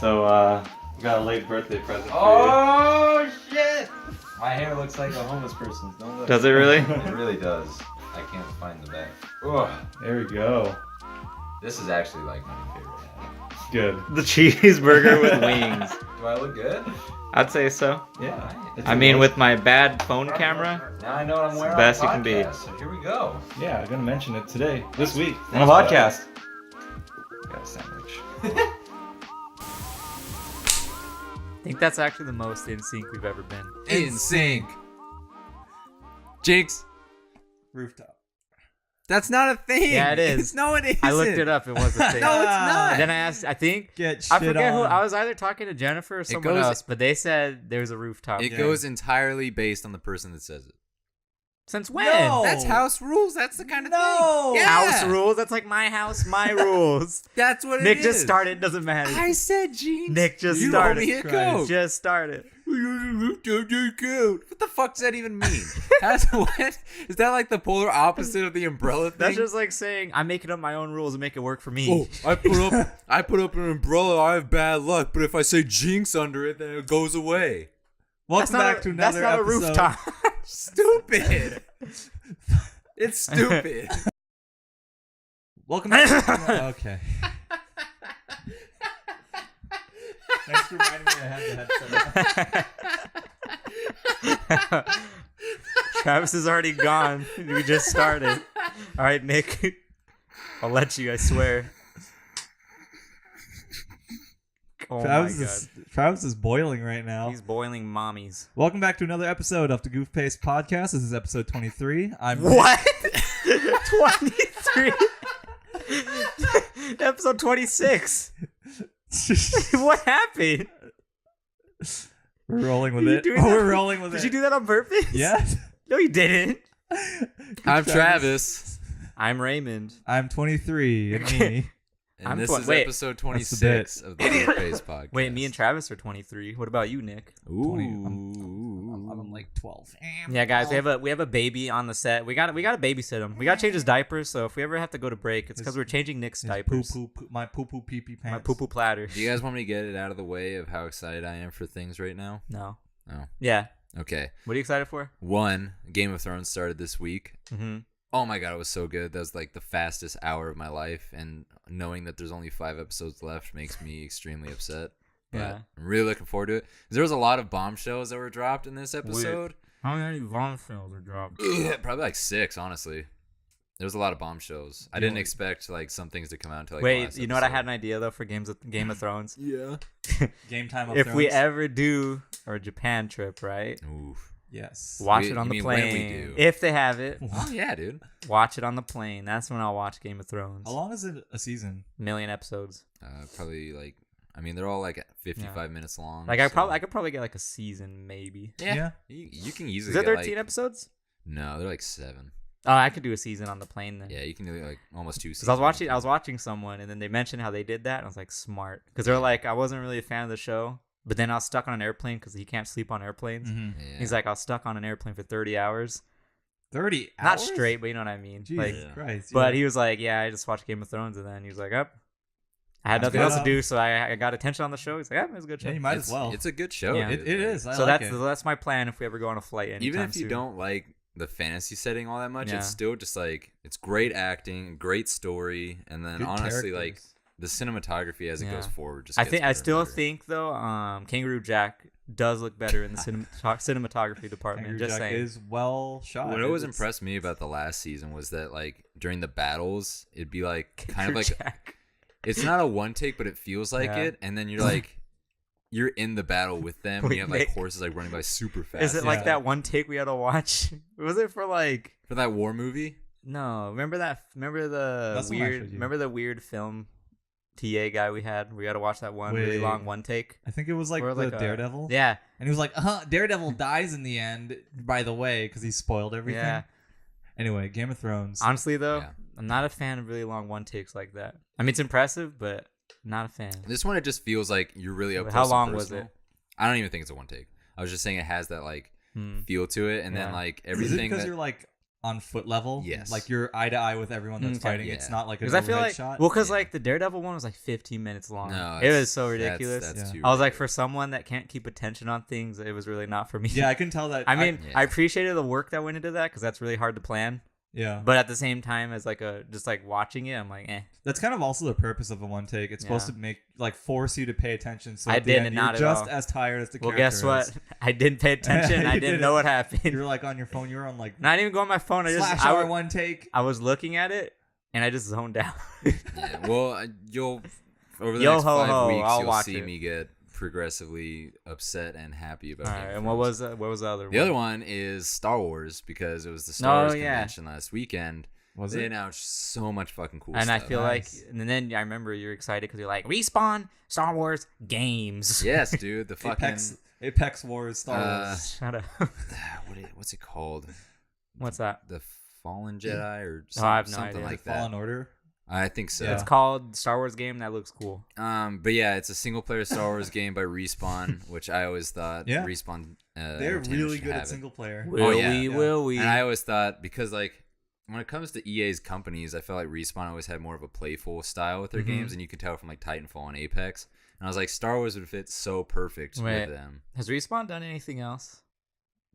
So, we got a late birthday present for you. Oh shit! My hair looks like a homeless person's. Don't look. Does it really? It really does. I can't find the back. Ugh. There we go. This is actually like my new favorite hat. Good. The cheeseburger with wings. Do I look good? I'd say so. Yeah. I mean, with my bad phone camera. Now I know what I'm wearing. Best on you can be. podcast, So here we go. Yeah, I'm gonna mention it today, this week, on Thanks, a podcast. Got a sandwich. I think that's actually the most in sync we've ever been. In sync. Jinx. Rooftop. That's not a thing. Yeah, it is. No, it isn't. I looked it up. It was a thing. No, it's not. And then I asked, I think, Get I forget who, I was either talking to Jennifer or someone goes- else, but they said there's a rooftop. It goes entirely based on the person that says it. Since when? No. That's house rules. That's the kind of No. thing. Yeah. House rules? That's like my house, my rules. That's what it Nick is. just started. Doesn't matter. I said Jinx. Nick just you started. owe me a Christ. coat. Just started. What the fuck does that even mean? What? Is that like the polar opposite of the umbrella thing? That's just like saying I'm making up my own rules and make it work for me. Oh, I put up an umbrella. I have bad luck, but if I say Jinx under it, then it goes away. That's not a rooftop. Stupid. It's stupid. Welcome back. Okay. Thanks for reminding me I had the headset on. Travis is already gone. We just started. All right, Nick. I'll let you, I swear. Oh Travis is boiling right now. He's boiling mommies. Welcome back to another episode of the Goof Pace Podcast. This is episode 23. I'm What? 23? Episode 26. What happened? We're rolling with Are you it. doing that? We're rolling with Did it. you do that on purpose? Yes. No, you didn't. I'm Travis. I'm Raymond. I'm 23 and me. And I'm this twen- is wait. episode 26 of the Goof Pace Podcast. Wait, me and Travis are 23. What about you, Nick? Ooh. I'm like 12. Yeah, guys, we have a baby on the set. We got to babysit him. We got to change his diapers. So if we ever have to go to break, it's because we're changing Nick's diapers. My poo pee pee pants. My poo poo platter. Do you guys want me to get it out of the way of how excited I am for things right now? No. No. Yeah. Okay. What are you excited for? One, Game of Thrones started this week. Mm-hmm. Oh my god, it was so good. That was like the fastest hour of my life, and knowing that there's only 5 episodes left makes me extremely upset. But Yeah. I'm really looking forward to it. There was a lot of bombshells that were dropped in this episode. How many bombshells are dropped? Probably like 6, honestly. There was a lot of bombshells. I didn't expect like some things to come out until like the Wait, last you know what? I had episode. an idea though for Game of Thrones. Yeah. Game time of If we Thrones. ever do our Japan trip, right? Oof. Yes. Watch We- it on you the mean when we plane. do? If they have it, Oh yeah, dude. watch it on the plane. That's when I'll watch Game of Thrones. How long is it a season? Million episodes. Probably like. I mean, they're all like 55 minutes long. Like I so- could probably get like a season maybe. Yeah. You can Is easily there get 13 like, episodes? No, they're like 7. Oh, I could do a season on the plane then. Yeah, you can do like almost 2 Because seasons. I was watching someone, and then they mentioned how they did that, and I was like, smart. Because they're like, I wasn't really a fan of the show, but then I was stuck on an airplane because he can't sleep on airplanes. Mm-hmm. Yeah. He's like, I was stuck on an airplane for 30 hours, 30 hours? not straight, but you know what I mean. Jesus Like, Christ. but yeah. he was like, yeah, I just watched Game of Thrones, and then he was like, up. I had That's nothing else to good. do, so I got attention on the show. He's like, yeah, it was a good show. Yeah, you might it's, as well. It's a good show. Yeah. dude. It is. I So like that's my plan if we ever go on a flight anytime Even if you soon. don't like the fantasy setting all that much, Yeah. it's still just like it's great acting, great story, and then Good honestly, like characters. the cinematography as it Yeah. goes forward. Just I gets think better I and still better. think though, Kangaroo Jack does look better in the cinematography department. Kangaroo Just Jack saying. is well shot. What always It's- impressed me about the last season was that like during the battles, it'd be like kind Kangaroo of like Jack. it's not a one take, but it feels like Yeah. it, and then you're like. You're in the battle with them. And Wait, you have like Nick. horses like running by super fast. Is it Yeah. like that one take we had to watch? Was it for like for that war movie? no? Remember that? Remember the That's the one I weird? showed you. Remember the weird film TA guy we had? We had to watch that one really Wait. long one take. I think it was like Or the like a- Daredevil. Yeah, And he was like, Daredevil dies in the end, by the way, because he spoiled everything. yeah. Anyway, Game of Thrones. Honestly though, Yeah. I'm not a fan of really long one takes like that. I mean, it's impressive, but not a fan. This one, it just feels like you're really up. How close and long was personal. it? I don't even think it's a one take. I was just saying it has that like Hmm. feel to it, and Yeah. then like Is it everything because that you're like on foot level. Yes. Like you're eye to eye with everyone that's Okay. fighting. It's Yeah. not like a Because I feel overhead like, shot. because Yeah. like the Daredevil one was like 15 minutes long. No, it it's- was so ridiculous. That's Yeah. too I was like, for ridiculous. someone that can't keep attention on things, it was really not for me. Yeah, I can tell that. I mean, Yeah. I appreciated the work that went into that because that's really hard to plan. yeah, But at the same time, as like just like watching it, I'm like, eh. that's kind of also the purpose of a one take. It's supposed Yeah. to make like force you to pay attention. So I at the didn't, end, not you're at just all. as tired as the Well, character guess what? is. I didn't pay attention. You I didn't know what happened. You're like on your phone. You're on like Not even go on my phone. slash I R was, one take. I was looking at it and I just zoned out. Yeah, well, you'll over the Yo next ho 5 ho, weeks, I'll you'll watch see it. me get progressively upset and happy about. All Game right, of and what Thrones. was the other one? The other one is Star Wars because it was the Star Wars yeah. convention last weekend. Was They it? announced so much fucking cool And stuff. I feel Nice. like, and then I remember you're excited because you're like, Respawn Star Wars games. Yes, dude. The fucking Apex Wars, Star Wars. Shut up. what's it called? What's that? The Fallen Jedi or I have no something idea. like Fallen that. Order. I think so. Yeah. It's called Star Wars game. That looks cool. But yeah, it's a single player Star Wars game by Respawn, which I always thought Yeah. Respawn. They're Entertainment really should good have at it. single player. Will yeah. we? Yeah. Will we? And I always thought because like when it comes to EA's companies, I felt like Respawn always had more of a playful style with their Mhm. games, and you can tell from like Titanfall and Apex. And I was like, Star Wars would fit so perfect Wait. with them. Has Respawn done anything else?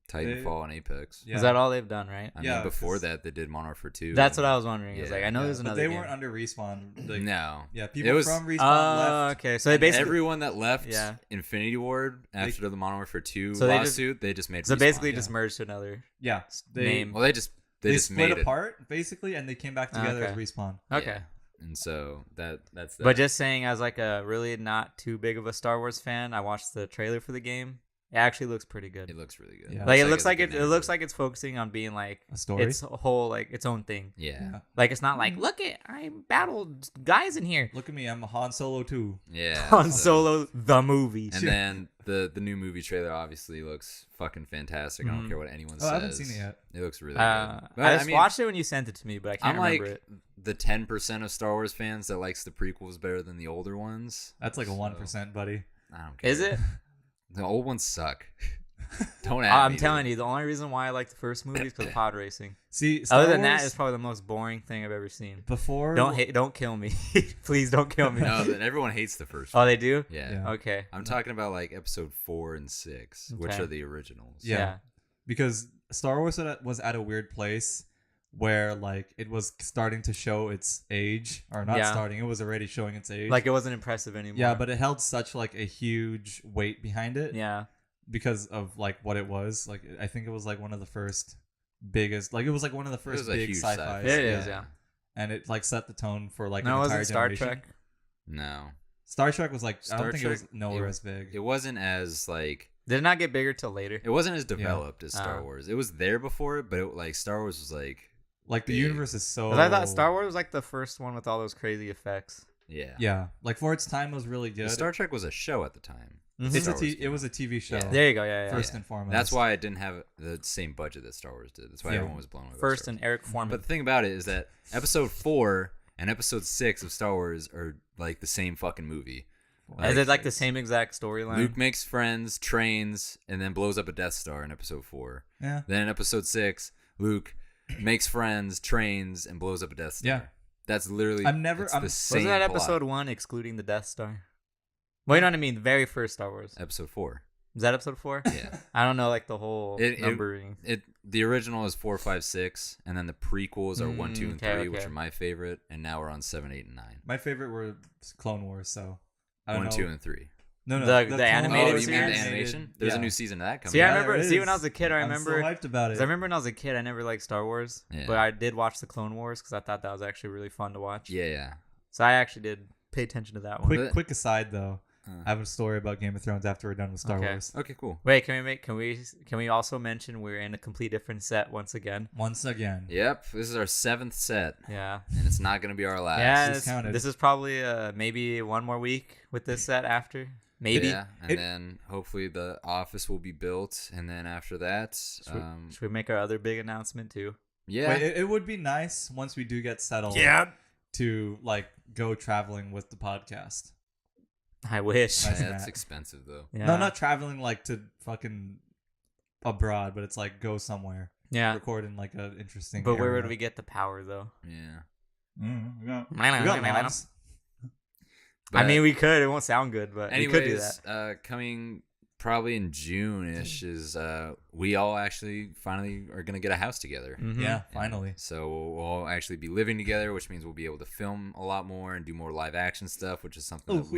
Titanfall and Apex. Yeah. Is that all they've done, right? I Yeah, mean, before 'cause- that, they did Modern Warfare 2. That's what I was wondering. It's Yeah. like I know Yeah, there's but another they game. weren't under Respawn. Like, No. Yeah, It people was- from Respawn Oh, left. okay. So they basically Everyone that left Yeah. Infinity Ward after the Modern Warfare 2 So they just- lawsuit, they just made so Respawn. basically yeah. just merged to another Yeah, they name. Well, they just split made it. apart basically, and they came back together Okay. as Respawn. Okay. Yeah. And so that's that. But just saying, as like a really not too big of a Star Wars fan, I watched the trailer for the game. It actually looks pretty good. it looks really good. Yeah. Like it it's looks like a it. good It looks neighborhood. like it's focusing on being like A story. its whole like its own thing. Yeah. Like it's not like look at I battled guys in here. Look at me, I'm Han Solo too. Yeah. Han so- Solo the movie. And then the new movie trailer obviously looks fucking fantastic. I don't Mhm. care what anyone Oh, says. I haven't seen it yet. It looks really I good. But, just watched it when you sent it to me, but I can't I'm like remember it. the 10% of Star Wars fans that likes the prequels better than the older ones. That's like a So, 1%, buddy. I don't care. Is it? The old ones suck. Don't at I'm me, telling dude. you, the only reason why I like the first movie is because of pod racing. See, Star Other than that, Wars, it's probably the most boring thing I've ever seen. before Don't kill me, please don't kill me. No, that everyone hates the first Oh, one. they do. Yeah. Yeah. Okay. I'm talking about like episode 4 and 6, which Okay. are the originals. Yeah. because Star Wars was at a weird place where like it was starting to show its age, or not Yeah. starting, it was already showing its age. Like it wasn't impressive anymore. yeah, but it held such like a huge weight behind it yeah. because of like what it was. Like I think it was like one of the first biggest, like it was like one of the It was first a big huge sci-fi. sci-fi. It is, yeah. And it like set the tone for like No, an it entire wasn't Star generation. Trek. No. Star Trek was like I Star don't think it was Trek, nowhere as big. It wasn't as like Did it not get bigger till later? it wasn't as developed as Star Oh. Wars. It was there before it, but it, like Star Wars was like Like the big. universe is so. 'Cause I thought Star Wars was like the first one with all those crazy effects. yeah. Yeah, like for its time, it was really good. Star Trek was a show at the time. Mhm. It's Star a Wars t- came it was out. a TV show. Yeah. There you go. Yeah, yeah. First yeah. and foremost. That's why it didn't have the same budget that Star Wars did. That's why Yeah. everyone was blown away. by First Star and Eric Foreman. But the thing about it is that episode 4 and episode 6 of Star Wars are like the same fucking movie. Is it like the same exact storyline? Luke makes friends, trains, and then blows up a Death Star in episode 4. Yeah. Then in episode 6, Luke makes friends, trains, and blows up a Death Star. Yeah. That's literally I'm never- it's I'm- the Wasn't same Wasn't that plot. episode 1 excluding the Death Star? Well, you know what I mean? The very first Star Wars. Episode 4. Is that episode 4? Yeah. I don't know, like the whole It- numbering. The original is 4, 5, 6, and then the prequels are 1, 2, and 3, okay, which okay. are my favorite, and now we're on 7, 8, and 9. My favorite were Clone Wars, so I don't 1, know. 2, and 3. No, The Clone animated Wars you mean the series? animation? There's a yeah. new season of that coming See, I out. remember. there See, when I is. was a kid, I remember. I'm so hyped about 'cause it. I remember when I was a kid, I never liked Star Wars, Yeah. but I did watch the Clone Wars because I thought that was actually really fun to watch. Yeah, yeah. So I actually did pay attention to that one. Quick, But- quick aside though. Uh. I have a story about Game of Thrones after we're done with Star Okay. Wars. Okay, cool. Wait, can we also mention we're in a complete different set once again? Once again. Yep, this is our 7th set, Yeah. and it's not going to be our last. Yeah, This counted. this is probably maybe one more week with this set after. Maybe. Yeah, and It- then hopefully the office will be built, and then after that, Should we make our other big announcement too? yeah, Wait, it would be nice once we do get settled. To like go traveling with the podcast. I wish. Nice. that's Matt. expensive though. Yeah. No, not traveling like to fucking abroad, but it's like go somewhere. Yeah. record in like an interesting. But where area. would we get the power though? Yeah. We got mobs. I But mean, we could. It won't sound good, but we could do that. anyways, coming probably in June-ish is we all actually finally are gonna get a house together. Mhm. Yeah, And finally. so we'll all actually be living together, which means we'll be able to film a lot more and do more live action stuff, which is something that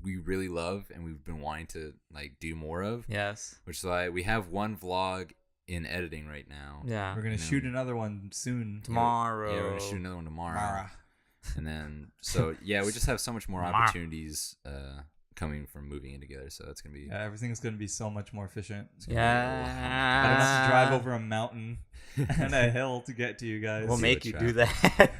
we really love and we've been wanting to like do more of. Yes. Which is why we have one vlog in editing right now. Yeah. We're gonna shoot another one soon. Tomorrow. Yeah, we're gonna shoot another one tomorrow. Mara. And then so yeah, we just have so much more opportunities coming from moving in together. So it's gonna be Yeah, everything's gonna be so much more efficient. Yeah. I don't have to drive over a mountain and a hill to get to you guys. We'll See make what you trap. do that.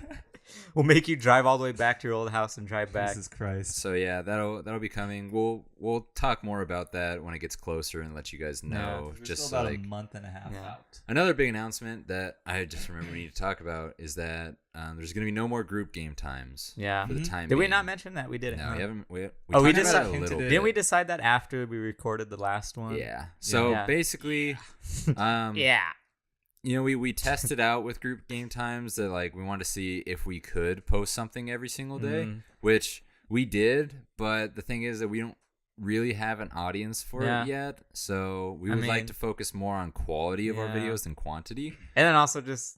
We'll make you drive all the way back to your old house and drive back. Jesus Christ. So yeah, that'll be coming. We'll talk more about that when it gets closer and let you guys know. We're Just still about like a month and a half Yeah. out. another big announcement that I just remember we need to talk about is that there's gonna be no more group game times. Yeah. For the time. Did we being. not mention that? We didn't. No, huh? we haven't. We Oh, we talked just about it a hinted little it. bit. Didn't we decide that after we recorded the last one? Yeah. So Yeah. basically, Yeah. you know, we tested out with group game times that like we wanted to see if we could post something every single day, Mhm. which we did. But the thing is that we don't really have an audience for Yeah. it yet. So we I would like mean- to focus more on quality of our Yeah. videos than quantity. And then also just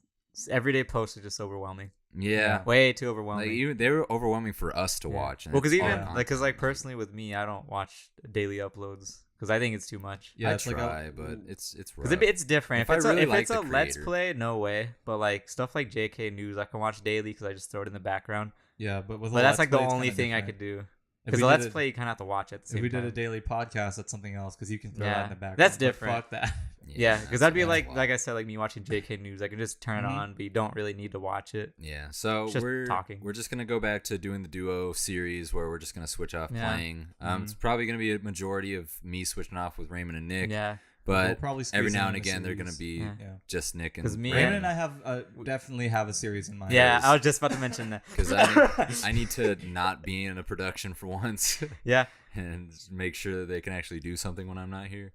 everyday posts are just overwhelming. Yeah. Way too Like overwhelming. even they were overwhelming for us to Yeah. watch. and Well, because it's all even content. like, personally with me, I don't watch daily uploads because I think it's too much. Yeah, I it's try, like but it's Because rough. it's different. If I really if like it's the a let's creator. play, no way. But like stuff like JK News, I can watch daily because I just throw it in the background. Yeah, but with But that's Let's like the Play, it's only kinda thing I different. could do. If Because we the did let's it- play, you kind of have to watch it at the If same we did time. a daily podcast, that's something else because you can throw Yeah. that in the background. That's But different. Fuck that. Yeah, because that'd be that's like wild. like I said, like me watching JK News. I can just turn it Mhm. on, but you don't really need to watch it. Yeah, so It's just we're talking. we're just gonna go back to doing the duo series where we're just gonna switch off Yeah. playing. Mhm. It's probably gonna be a majority of me switching off with Raymond and Nick, Yeah, We'll but probably squeeze every in now and a again they're gonna series. be Yeah. Yeah. just Nick and 'Cause me Raymond and- and I have definitely have a series in mind. yeah. I was just about to mention that. because I need to not be in a production for once Yeah, and make sure that they can actually do something when I'm not here.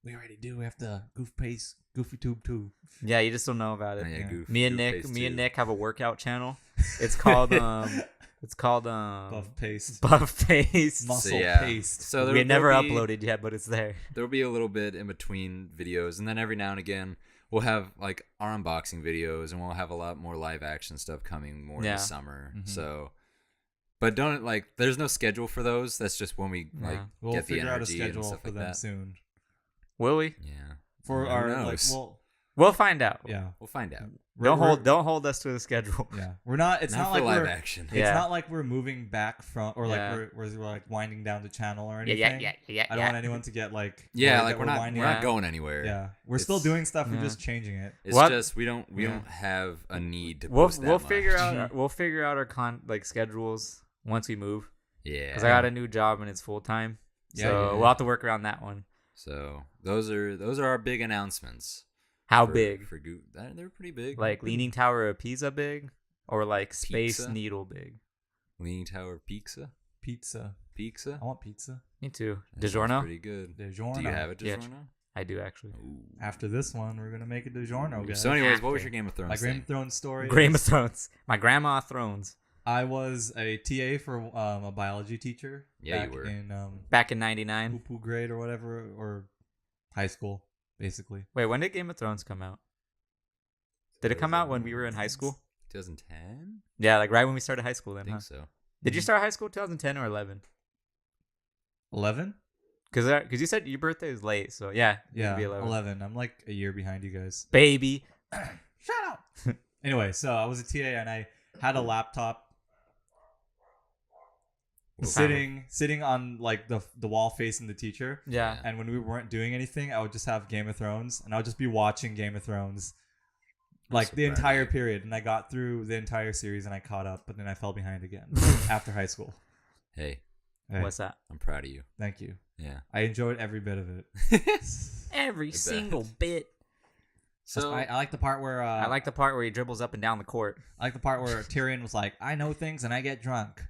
We already do. We have to Goof Pace, Goofy Tube too. yeah. You just don't know about it. Oh, yeah, Yeah. Goof, Me and Goof Nick, Face me and too. Nick have a workout channel. It's called Buff Paste. Buff Paste. Muscle yeah. Paste. So We there, had never there'll be- uploaded yet, but it's there. There'll be a little bit in between videos, and then every now and again we'll have like our unboxing videos, and we'll have a lot more live action stuff coming more in Yeah. the summer. Mhm. So, but don't like. There's no schedule for those. That's just when we like Yeah. We'll get the figure out a energy and schedule stuff for like them that. soon. Will we? Yeah. For Who our knows? We'll find out. yeah. We'll find out. Don't We're- don't hold us to the schedule. Yeah, we're not. It's not for like live we're. action. Yeah. It's not like we're moving back from, or like Yeah. we're like winding down the channel or Yeah, anything. yeah. I don't want anyone to get like. Yeah, worried like that we're not winding we're Yeah. not going anywhere. Yeah, we're still It's- doing stuff. Yeah. We're just changing it. It's What? just we don't Yeah. have a need to We'll post that we'll much. figure out we'll figure out our schedules once we move. Yeah. Because I got a new job and it's full time. Yeah, So yeah. we'll have to work around that one. So those are our big announcements. How for- big? for Goof? They're pretty big. Like Leaning Tower of Pisa big, or like Space Pizza? Needle big? Leaning Tower Pizza. Pizza. Pizza. I want pizza. Me too. That sounds DiGiorno? Pretty good. DiGiorno. Do you have it, Yeah. DiGiorno? I do actually. Ooh. After this one, we're gonna make a DiGiorno, guys. So, anyways, what was After. your Game of Thrones my Game thing? of Thrones story. Game of is Thrones. My grandma Thrones. I was a TA for a biology teacher. Yeah, you back were. in Back in '99. poo-poo grade or whatever, or high school, basically. Wait, when did Game of Thrones come out? Did it come out when we were in high school? 2010? Yeah, like right when we started high school I then, think huh? so. Did you start high school 2010 or 11? 11? Because you said your birthday is late, so yeah. it Yeah, would be 11. I'm like a year behind you guys. Baby. Shut up. Anyway, so I was a TA and I had a laptop Well, sitting on like the wall facing the teacher. Yeah. And when we weren't doing anything, I would just have Game of Thrones, and I would just be watching Game of Thrones, like so the proud of entire you. period. And I got through the entire series, and I caught up, but then I fell behind again after high school. Hey, Hey, What's that? I'm proud of you. thank you. Yeah. I enjoyed every bit of it. Every bet. single bit. So I like the part where I like the part where he dribbles up and down the court. I like the part where Tyrion was like, "I know things and I get drunk."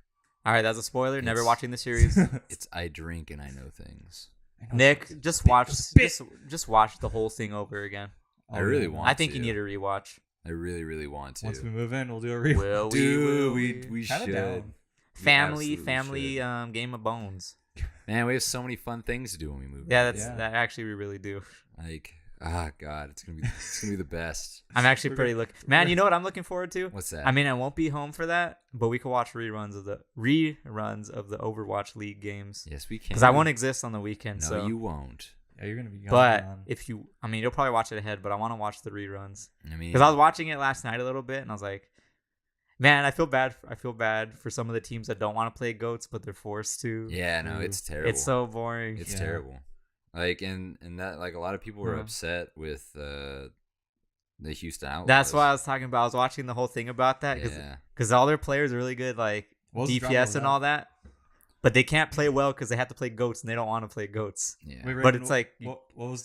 All right, that's a spoiler. Never It's- watching the series. it's I drink and I know things. I know Nick, things. just Spit, watch spit. just watch the whole thing over again. I really want I think to. you need to rewatch. I really, really want to. Once we move in, we'll do a rewatch. Will Dude, we? we Kinda should. down. We Family, absolutely should. Game of Bones. Man, we have so many fun things to do when we move. Yeah, in. that actually we really do. Like, God, it's gonna be the best. I'm actually pretty Man, you know what I'm looking forward to? What's that? I mean, I won't be home for that, but we could watch reruns of the Overwatch League games Yes, we can. because I won't exist on the weekend. No, so you won't. Yeah, you're gonna be gone. But man. if you, I mean, you'll probably watch it ahead, but I want to watch the reruns I mean, because I was watching it last night a little bit, and I was like, man, I feel bad. I feel bad for some of the teams that don't want to play goats, but they're forced to. yeah, no, it's terrible. It's so boring. It's Yeah. terrible. Like, and that, like, a lot of people were Yeah. upset with the Houston Outlaws. That's why I was talking about. I was watching the whole thing about that Yeah. because all their players are really good, like What was the drama DPS with and that? all that, but they can't play well because they have to play goats and they don't want to play goats. Yeah. Wait, But Raymond, it's like- what's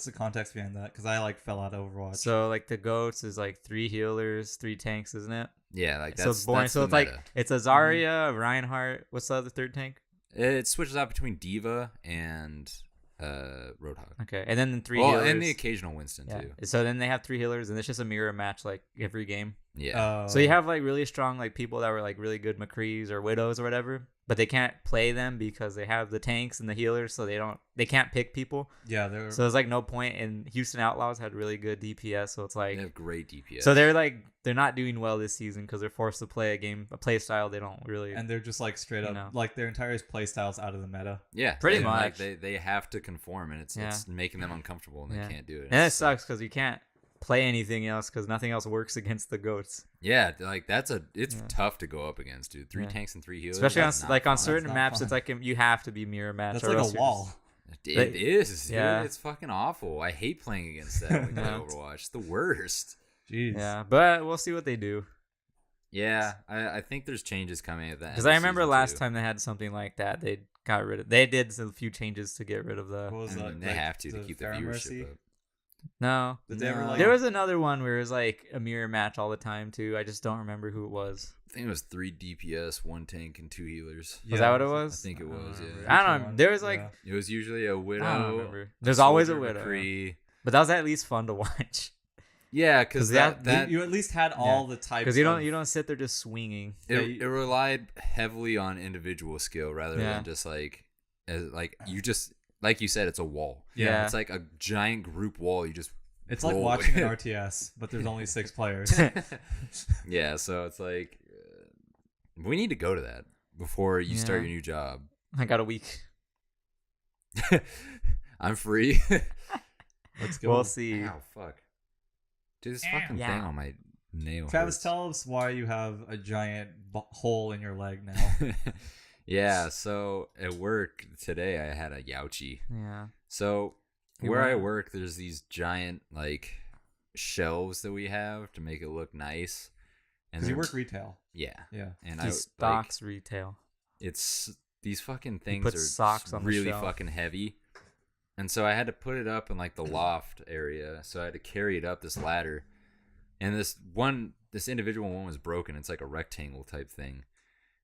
the context behind that? Because I like fell out of Overwatch. So like the goats is like 3 healers, 3 tanks, isn't it? Yeah, like that's So it's boring. that's So the it's like meta. it's a Zarya, a Reinhardt. What's the other third tank? It switches out between Diva and Roadhog. Okay, and then 3 Well, healers. and the occasional Winston yeah. too. So then they have 3 healers, and it's just a mirror match like every game. Yeah. So you have like really strong like people that were like really good McCrees or Widows or whatever, but they can't play them because they have the tanks and the healers, so they can't pick people. yeah, they're So there's like no point. And Houston Outlaws had really good DPS, so it's like they have great DPS. so they're not doing well this season because they're forced to play a play style they don't really. and they're just like straight You up know. like their entire play style's out of the meta. yeah, Pretty like, much. they have to conform, and it's Yeah. making them uncomfortable, and Yeah. they can't do it. And it It's- sucks because you can't play anything else because nothing else works against the goats. Yeah, like it's Yeah. tough to go up against, dude. 3 Yeah. tanks and 3 healers, Especially on that's not like on fun. certain not maps, fun. it's like you have to be mirror match. That's or like else a you're wall. It Like- is, dude. Yeah. It's fucking awful. I hate playing against that when we play Yeah. Overwatch. It's the worst. Jeez. Yeah, but we'll see what they do. Yeah, I think there's changes coming at that. Because I remember last time they had something like that, they got rid of. They did a few changes to get rid of What the. was I that? mean, they like, have to the keep the Fair viewership Mercy? up. No, Did they ever No. like? there was another one where it was like a mirror match all the time too. I just don't remember who it was. I think it was 3 DPS, 1 tank, and 2 healers. Was that what it I was? think it was. remember. Yeah. I don't know. There was like Yeah. It was usually a widow. I don't remember. There's always a soldier, widow, McCree. but that was at least fun to watch Yeah, because 'Cause that you at least had all the types. because you don't sit there just swinging. it relied heavily on individual skill rather Yeah. than just like you just like you said, it's a wall. Yeah. It's like a giant group wall. You just It's like roll watching an with. RTS, but there's only 6 players. Yeah, so it's like we need to go to that before you start Yeah. your new job. I got a week. I'm free. Let's go. We'll see. Ow, fuck. Dude, this fucking Yeah. thing on my nail. Travis, hurts. tell us why you have a giant hole in your leg now. Yeah, so at work today I had a Youchie. Yeah. So You where I want- work, there's these giant like shelves that we have to make it look nice. And Because you they're- work retail. yeah, Yeah. and He I stocks retail. it's these fucking things puts are socks on the really shelf. fucking heavy. And so I had to put it up in like the loft area. So I had to carry it up this ladder. And this individual one was broken. It's like a rectangle type thing.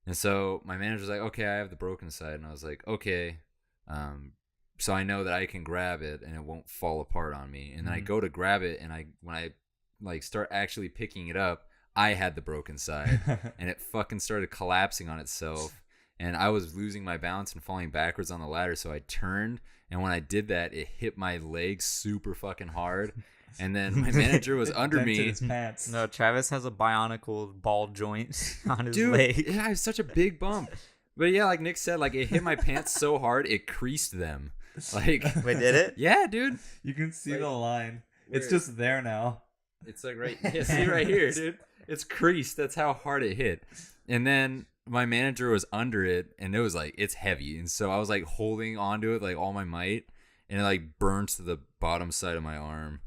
And so my manager's like, okay, I have the broken side. And I was like, okay. So I know that I can grab it and it won't fall apart on me. And then I Mhm. go to grab it, and when I like start actually picking it up, I had the broken side. And it fucking started collapsing on itself, and I was losing my balance and falling backwards on the ladder. So I turned, and when I did that, it hit my leg super fucking hard, and then my manager was under Dented me. his pants. No, Travis has a bionicle ball joint on his Dude, leg. yeah, I have such a big bump. But yeah, like Nick said, like it hit my pants so hard it creased them. Like, Wait, did it? yeah, dude. You can see Like, the line. It's where- just there now. It's like right, yeah, see right here, dude. It's creased. That's how hard it hit. And then my manager was under it, and it was like it's heavy, and so I was like holding onto it like all my might, and it like burned to the bottom side of my arm.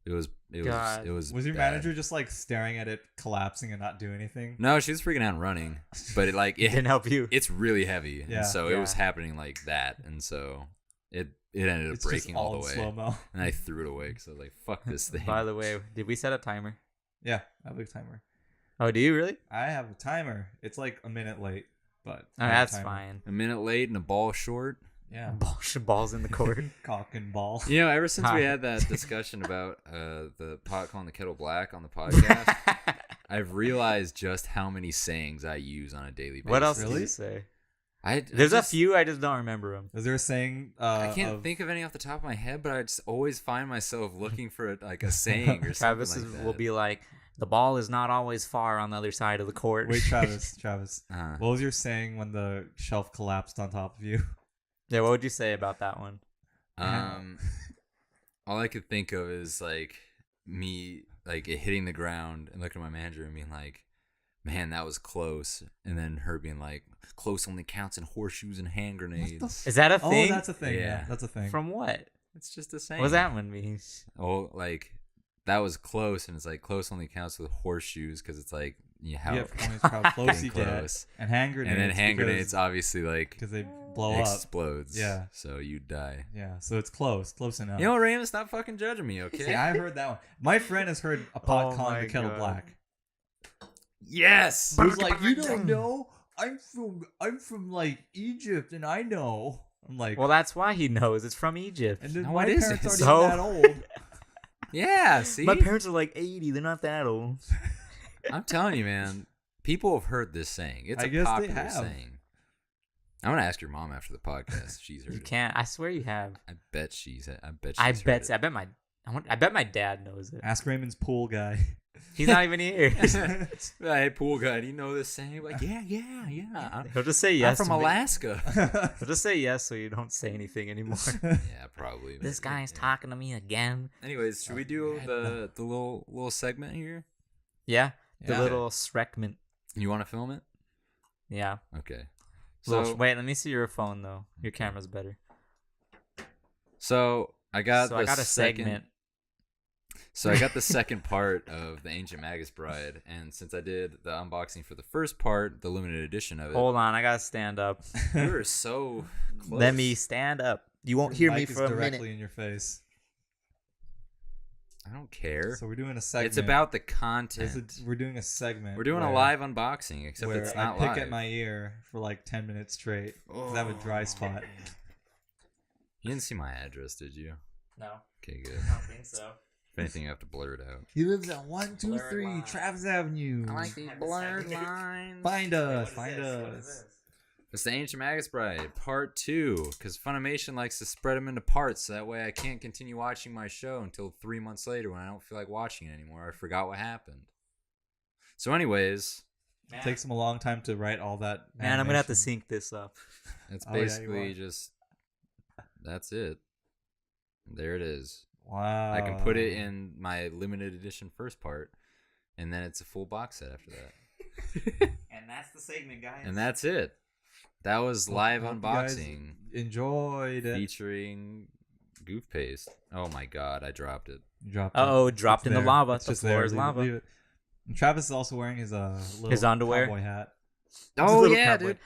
It was God. Was your bad. manager just like staring at it collapsing and not doing anything? No, she was freaking out and running, but it like Didn't help you. it's really heavy, Yeah. and so it was Yeah. happening like that, and so it ended up It's just breaking all in the way, slow mo. and I threw it away because I was like, "Fuck this thing." By the way, did we set a timer? Yeah, I have a timer. Oh, do you really? I have a timer. It's like a minute late, but Oh, I have a that's timer. fine. A minute late and a ball short. Yeah. Balls in the court. Cock and ball. You know, ever since we had that discussion about the pot calling the kettle black on the podcast, I've realized just how many sayings I use on a daily basis. What else do Really? you say? There's a few, I just don't remember them. Is there a saying? I can't think of any off the top of my head, but I just always find myself looking for like a saying or Travis something like that. will be like, the ball is not always far on the other side of the court. Wait, Travis. Uh-huh. What was your saying when the shelf collapsed on top of you? Yeah, what would you say about that one? All I could think of is like me like it hitting the ground and looking at my manager and being like, man, that was close. And then her being like, close only counts in horseshoes and hand grenades. Is that a thing? Oh, that's a thing. Yeah. Yeah, that's a thing. From what? It's just a saying. What does that one mean? Oh, like that was close, and it's like close only counts with horseshoes because it's like you You have get points for how close you getting get. close. And hand grenades. And then hand grenades because obviously like they blow up. explodes. Yeah. So you die. Yeah, so it's close enough. You know, Raymond, stop fucking judging me, okay? See, I've heard that one. My friend has heard a pot Oh calling my the kettle God. black. Yes. He was like, you don't know? I'm from like Egypt, and I know. I'm like, Well, that's why he knows. It's from Egypt. and then No, my it isn't. parents aren't So- even that old. Yeah, see? My parents are like 80. They're not that old. I'm telling you, man. People have heard this saying. It's I a guess they popular have. saying. I'm gonna ask your mom after the podcast. She's heard You it. can't. I swear you have. I bet she's. I bet. I She's bet. heard I bet my dad knows it. Ask Raymond's pool guy. He's not even here. it. Hey, pool guy, do you know this saying? Like, yeah. He'll just say I'm yes. from to me. Alaska. He'll just say yes, so you don't say anything anymore. Yeah, probably. This maybe, guy's yeah. talking to me again. Anyways, should we do the little segment here? Yeah, the Yeah. little Shrek-ment. You want to film it? Yeah. Okay. Little So wait, let me see your phone though. Your camera's better. so I got So the I got a second, segment. So I got the second part of the Ancient Magus Bride, and since I did the unboxing for the first part, the limited edition of it, Hold on, I gotta stand up. you were so close. Let me stand up. You won't hear me Mic is for a directly minute. in your face. I don't care. So we're doing a segment. It's about the content. We're doing a segment. We're doing a where- live unboxing, except where it's I not pick live. at my ear for like 10 minutes straight because I have a dry spot. You didn't see my address, did you? No, Okay, good. I don't think so. If anything, you have to blur it out. He lives at 123 Blurred line. Travis Avenue. these blurred lines. Find us. Find us. It's the Ancient Magus Bride, Part 2, because Funimation likes to spread them into parts, so that way I can't continue watching my show until 3 months later when I don't feel like watching it anymore. I forgot what happened. So anyways, It takes him a long time to write all that. Man, I'm gonna have to animation. sync this up. it's Oh, yeah, you basically are. just, that's it. There it is. Wow. I can put it in my limited edition first part, and then it's a full box set after that. And that's the segment, guys. And that's it. That was live Hope you guys unboxing enjoyed it. featuring Goof Paste. Oh my god, I dropped it. You dropped Uh-oh, it. dropped It's in the there. lava. It's The just floor there. is lava. Leave it. And Travis is also wearing his little His underwear. cowboy hat. Oh Little yeah, cowboy. dude.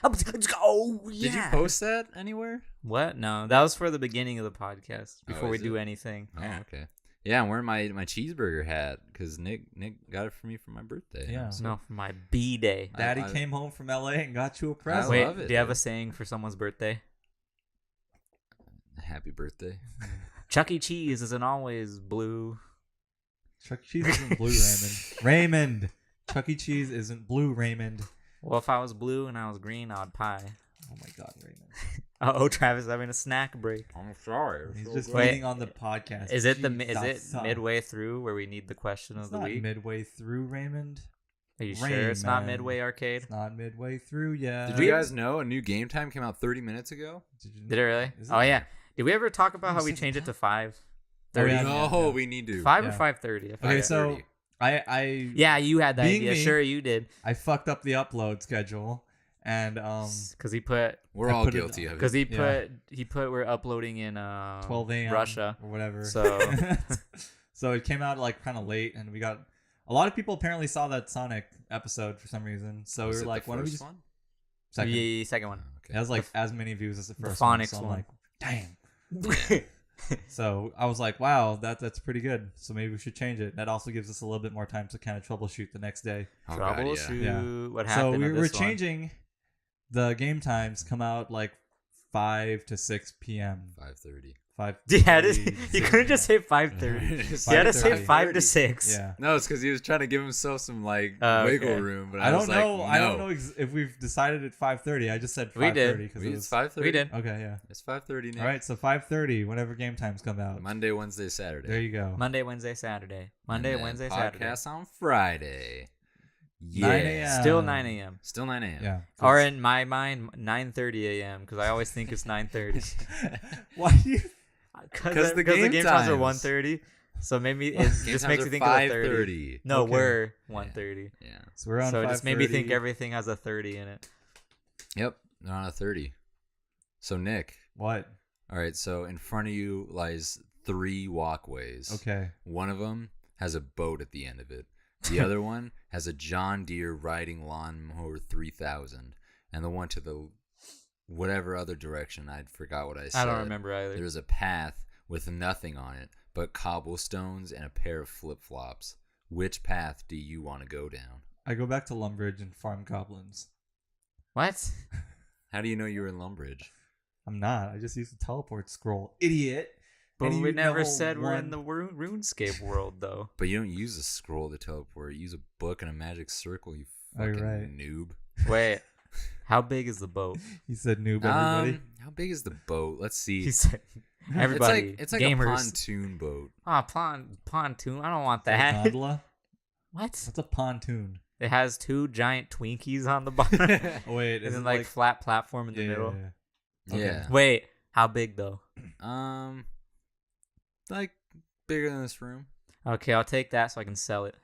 Oh yeah. Did you post that anywhere? What? No, that was for the beginning of the podcast. Before we is do it? anything. Oh, okay. Yeah, I'm wearing my cheeseburger hat because Nick got it for me for my birthday. Yeah. No, for my B day. Daddy I- came home from LA and got you a present. Wait, love it, do you have a dude. saying for someone's birthday? Happy birthday. Chuck E. Cheese isn't always blue. Chuck E. Cheese isn't blue, Raymond. Raymond. Chuck E. Cheese isn't blue, Raymond. Well, if I was blue and I was green, I'd pie. Oh my God, Raymond. Oh, Travis having a snack break. I'm sorry. He's just Wait, eating on the podcast. Is it Jeez, midway through where we need the question It's of the not week? midway through, Raymond. Are you sure it's not Raymond. midway arcade? It's not midway through yet. Did you guys know a new game time came out 30 minutes ago? Did it really? Is it? Oh yeah. Did we ever talk about Oh, how we second changed it time? to 5? Oh, yeah, no, yeah. we need to. 5 or Yeah. 5:30? Okay, so 5:30. I Yeah, you had the Being idea. me- Sure, you did. I fucked up the upload schedule, and Because he put We're I all put it- guilty of it. because Yeah. he put we're uploading in 12 a.m. Russia. or whatever. So- so it came out like kind of late, and we got a lot of people apparently saw that Sonic episode for some reason. So Was we it were like, the why don't we first just one? second? The second one. It has like as many views as the The first one. phonics So I'm one. like, dang. So I was like, wow, that's pretty good. So maybe we should change it. That also gives us a little bit more time to kind of troubleshoot the next day. Oh, God, Troubleshoot. Yeah. What So happened? we're on this one? changing the game times. Come out like 5 to 6 p.m. 5:30. 5. Yeah, you couldn't just say 5:30. You had to say 5 to 6. Yeah. No, it's because he was trying to give himself some like Okay. wiggle room. But I don't was know. Like, I no. don't know if we've decided at 5:30. I just said 5:30 We did. because it It's was 5:30. We did. okay. Yeah. It's 5:30 now. All right. So 5:30. Whenever game times come out. Monday, Wednesday, Saturday. There you go. Monday, Wednesday, Saturday. And Monday, then Wednesday, podcast Saturday. on Friday. 9 a.m. Still 9 a.m. Still 9 a.m. Yeah. Or in my mind, 9:30 a.m. because I always think it's 9:30. Why do you? Because the the game game times are times. 1:30. So maybe it Game just times makes are me think of a 30. 5:30. No, Okay. we're 1:30. Yeah. So we're on. So it just made me 5:30. think everything has a 30 in it. Yep. They're on a 30. So Nick. What? All right. So in front of you lies 3 walkways. Okay. One of them has a boat at the end of it. The other one has a John Deere riding lawnmower 3000, and the one to the whatever other direction, I forgot what I said. I don't remember either. There's a path with nothing on it but cobblestones and a pair of flip-flops. Which path do you want to go down? I go back to Lumbridge and farm goblins. What? How do you know you were in Lumbridge? I'm not. I just used the teleport scroll. Idiot. But And we you never know said we're in one- the RuneScape world, though. But you don't use a scroll to teleport. You use a book and a magic circle, you Oh, you're fucking right. noob. Wait, how big is the boat? He said noob, everybody. How big is the boat? Let's see. He said, everybody, It's like gamers. a pontoon boat. Ah, pontoon. I don't want Is that a that. gondola? What? That's a pontoon. It has 2 giant Twinkies on the bottom, and Oh, wait. Is then it like flat platform in the yeah, middle. yeah, yeah. Okay. Yeah. Wait, how big though? Like bigger than this room. Okay, I'll take that so I can sell it.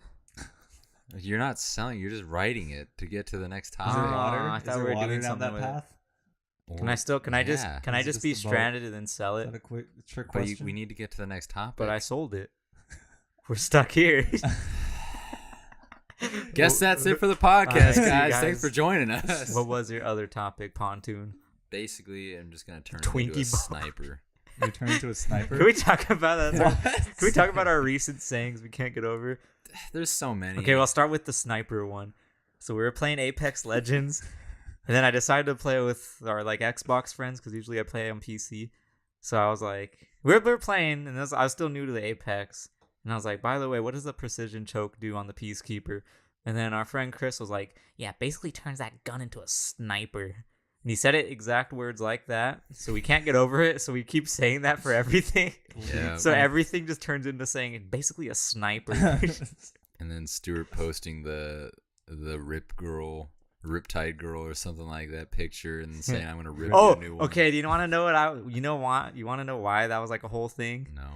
You're not selling. You're just writing it to get to the next Is topic. there Oh, water? I Is thought there we were water doing down something that with it. path? Can I still? Can I just? Yeah. Can I Is it just just be the boat? stranded and then sell Is it? that a quick trick But question? we need to get to the next topic. But I sold it. We're stuck here. Guess that's it for the All right, podcast, see you guys. guys. Thanks for joining us. What was your other topic? Pontoon. Basically, I'm just gonna turn Twinkie into a boat. sniper. You turn into a sniper? Can we talk about that? What? Can we talk about our recent sayings we can't get over? There's so many. Okay, well, I'll start with the sniper one. So we were playing Apex Legends, and then I decided to play with our like Xbox friends because usually I play on PC. So I was like, we were playing, and I was still new to the Apex, and I was like, by the way, what does the precision choke do on the Peacekeeper? And then our friend Chris was like, yeah, it basically turns that gun into a sniper. And he said it exact words like that, so we can't get over it. So we keep saying that for everything. Yeah. So everything just turns into saying basically a sniper. And then Stuart posting the Riptide girl or something like that picture and saying I'm gonna rip you Oh, a new one. okay. Do you want to know what you want to know why that was like a whole thing? No.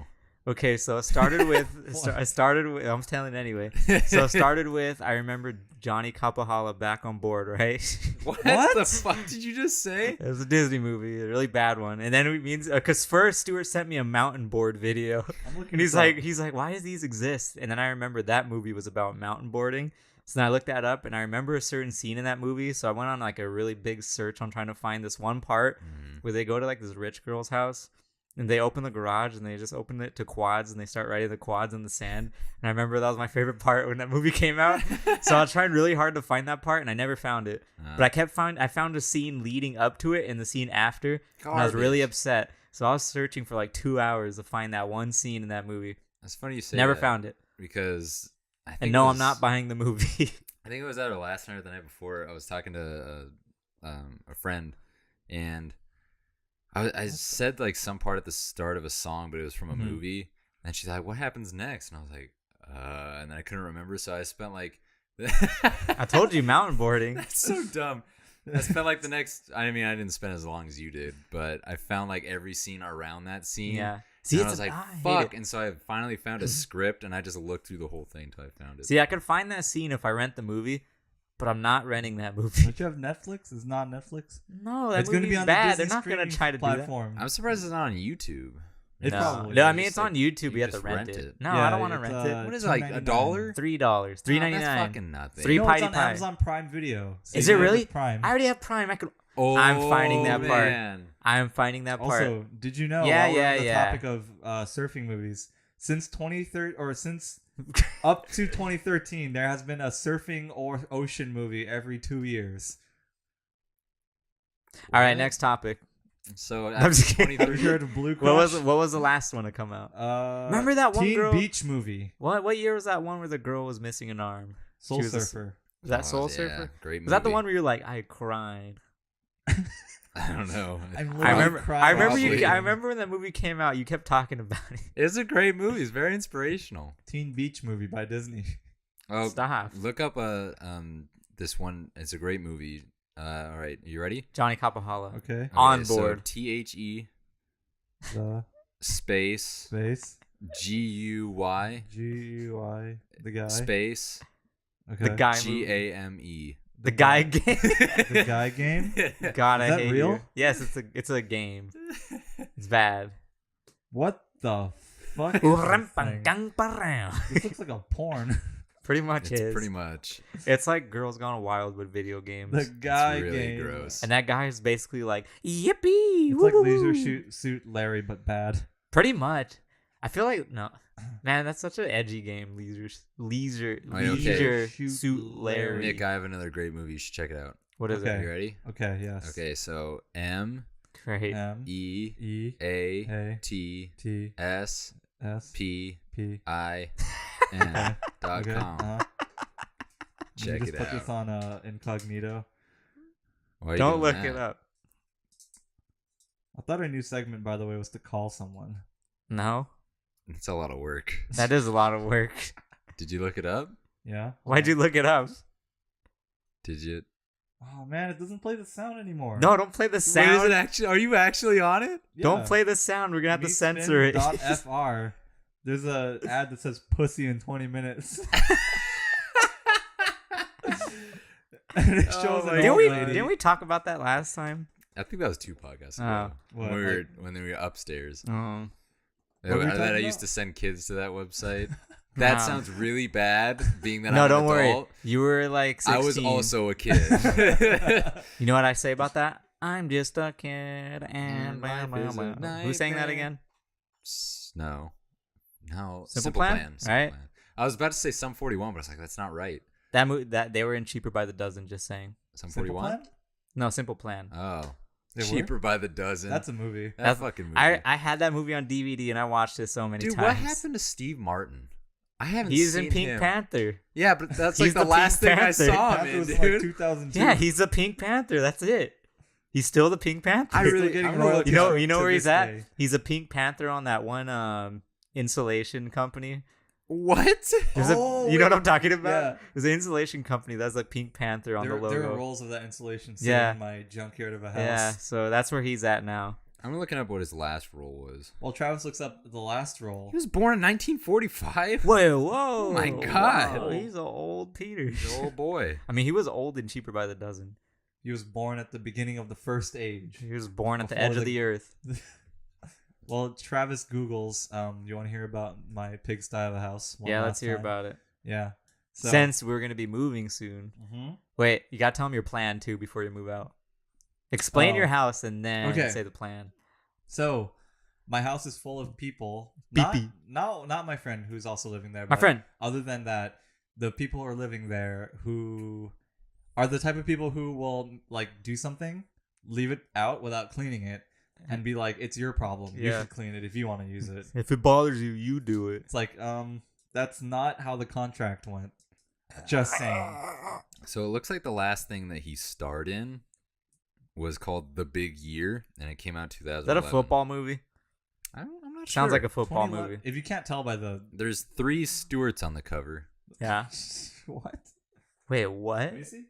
Okay, so it started with I'm telling it anyway. So it started with I remember Johnny Capahala back on board, right? What, What? the fuck did you just say? It was a Disney movie, a really bad one. And then it means because first Stuart sent me a mountain board video, I'm looking and this up. he's like, why does these exist? And then I remember that movie was about mountain boarding. So then I looked that up, and I remember a certain scene in that movie. So I went on like a really big search on trying to find this one part where they go to like this rich girl's house, and they open the garage, and they just open it to quads, and they start writing the quads in the sand. And I remember that was my favorite part when that movie came out. So I was trying really hard to find that part, and I never found it. But I found a scene leading up to it and the scene after, and I was really Garbage. upset. So I was searching for like 2 hours to find that one scene in that movie. That's funny you say Never that, found it. because I think And it no, I'm was- not buying the movie. I think it was either last night or the night before. I was talking to a friend, and I said like some part at the start of a song, but it was from a movie. And she's like, "What happens next?" And I was like, and then I couldn't remember, so I spent like, I told you mountain boarding. That's so dumb. I spent like the next. I mean, I didn't spend as long as you did, but I found like every scene around that scene. Yeah. See, and I it's was like, I hate "Fuck!" it. And so I finally found a script, and I just looked through the whole thing until I found it. See, I could find that scene if I rent the movie, but I'm not renting that movie. Don't you have Netflix? Is not Netflix? No, that It's going to movie's be on bad. the Disney They're not going to streaming try to do that. platform. I'm surprised it's not on YouTube. It no, probably no, I is. mean Just it's on like, YouTube. you You have to just rent rent it. it. No, Yeah, I don't want to it's, rent it. What is it, like $2.99. $1? $3, $3.99. That's fucking nothing. Three No, Pi it's on Pi. Amazon Prime Video. So Is you it have really? Prime? I already have Prime. Oh, I'm finding that part. man. I'm finding that part. Also, did you know? Yeah, while we're yeah, on the yeah. topic of surfing movies, since 2013 or since up to 2013, there has been a surfing or ocean movie every 2 years. All right, What? next topic. So I'm after just kidding. Have you 23, heard of Blue Crush? What was the last one to come out? Remember that one Teen girl? Beach movie? What year was that one where the girl was missing an arm? Soul She was a- Surfer. Was that Oh, Soul yeah, Surfer? great movie. Was that the one where you're like, I cried? I don't know. I remember. Probably. I remember when that movie came out. You kept talking about it. It's a great movie. It's very inspirational. Teen Beach movie by Disney. Oh, Stop. look up this one. It's a great movie. All right, you ready? Johnny Capahala. Okay. On So board. THE The space space GUY GUI. The guy. space Okay. The guy. movie. GAME. The guy game. The guy game. God, I Is that hate real? you. Yes, it's a game. It's bad. What the fuck? Is this thing? Pretty This looks like a porn. much It's is. pretty much. It's like Girls Gone Wild with video games. The guy It's really game. gross. And that guy is basically like, yippee! It's like woo, Leisure woo." Suit Larry, but bad. Pretty much. I feel like no, man, that's such an edgy game. Leisure Okay. Suit Larry. Nick, I have another great movie. You should check it out. What is Okay. it? You ready? Okay. Yes. Okay, so M Great. M E E A A T T S S P P. I Okay. N dot Okay. com. Check just it put out. this on incognito. Why are you Don't doing look that? it up. I thought our new segment, by the way, was to call someone. No, It's a lot of work. that is a lot of work. Did you look it up? Yeah. Why'd you look it up? Did you? Oh man, it doesn't play the sound anymore. No, don't play the Wait, is sound. it actually? Are you actually on it? Yeah. Don't play the sound. We're gonna have to censor it. .fr. There's a ad that says "pussy in 20 minutes." And it Oh shows my an Didn't old we? lady. Didn't we talk about that last time? I think that was 2 podcasts Oh. ago. What? When we were upstairs. Oh, What were we That I talking used about? to send kids to that website. That Wow. sounds really bad. Being that no, I'm don't an worry. adult. You were like 16. I was also a kid. You know what I say about that? I'm just a kid and And blah, life blah, is a blah. Who sang that nightmare. again? No. Simple Plan? Right? Plan. I was about to say Sum 41, but I was like, that's not right. That they were in Cheaper by the Dozen. Just saying. Sum Simple 41. Plan? No, Simple Plan. Oh, They were? Cheaper by the dozen. That's a movie. that That's- fucking movie. I had that movie on DVD and I watched it so many Dude, times. what happened to Steve Martin? I haven't He's seen in Pink him. Panther. Yeah, but that's He's like the the last Pink thing I Panther. saw That him in, was dude. like 2002. Yeah, he's the Pink Panther. That's it. He's still the Pink Panther. I Still really- getting I'm gonna look royalties it up. you know to where this he's at? day. He's a Pink Panther on that one insulation company. What? There's Oh, you know what wait. I'm talking about? Yeah. There's an insulation company that's like Pink Panther on the There logo. are rolls of that insulation sitting Yeah. in my junkyard of a house. Yeah, so that's where he's at now. I'm looking up what his last role was. While Travis looks up the last roll. He was born in 1945. Whoa, Oh my God. wow, he's an old Peter. He's an old boy. I mean, he was old and Cheaper by the Dozen. He was born at the beginning of the first age. He was born at the Before edge of the- the earth. Well, Travis Googles, you want to hear about my pigsty of a house? one Yeah, last let's hear time? about it. Yeah. So, Since we're gonna be moving soon. Mhm. Wait, you gotta tell him your plan too before you move out. Explain Oh. your house and then Okay. say the plan. So, my house is full of people. Pee-pee. Not my friend who's also living there. My but friend. Other than that, the people who are living there who are the type of people who will like do something, leave it out without cleaning it, and be like, "It's your problem. You Yeah. should clean it if you want to use it." If it bothers you, you do it. It's like, that's not how the contract went. Just saying. So it looks like the last thing that he starred in was called The Big Year, and it came out in 2011. Is that a football movie? I'm not sure. Sounds like a football 21 movie. If you can't tell by the There's 3 Stewarts on the cover. Yeah. what? Wait, Let what? me see.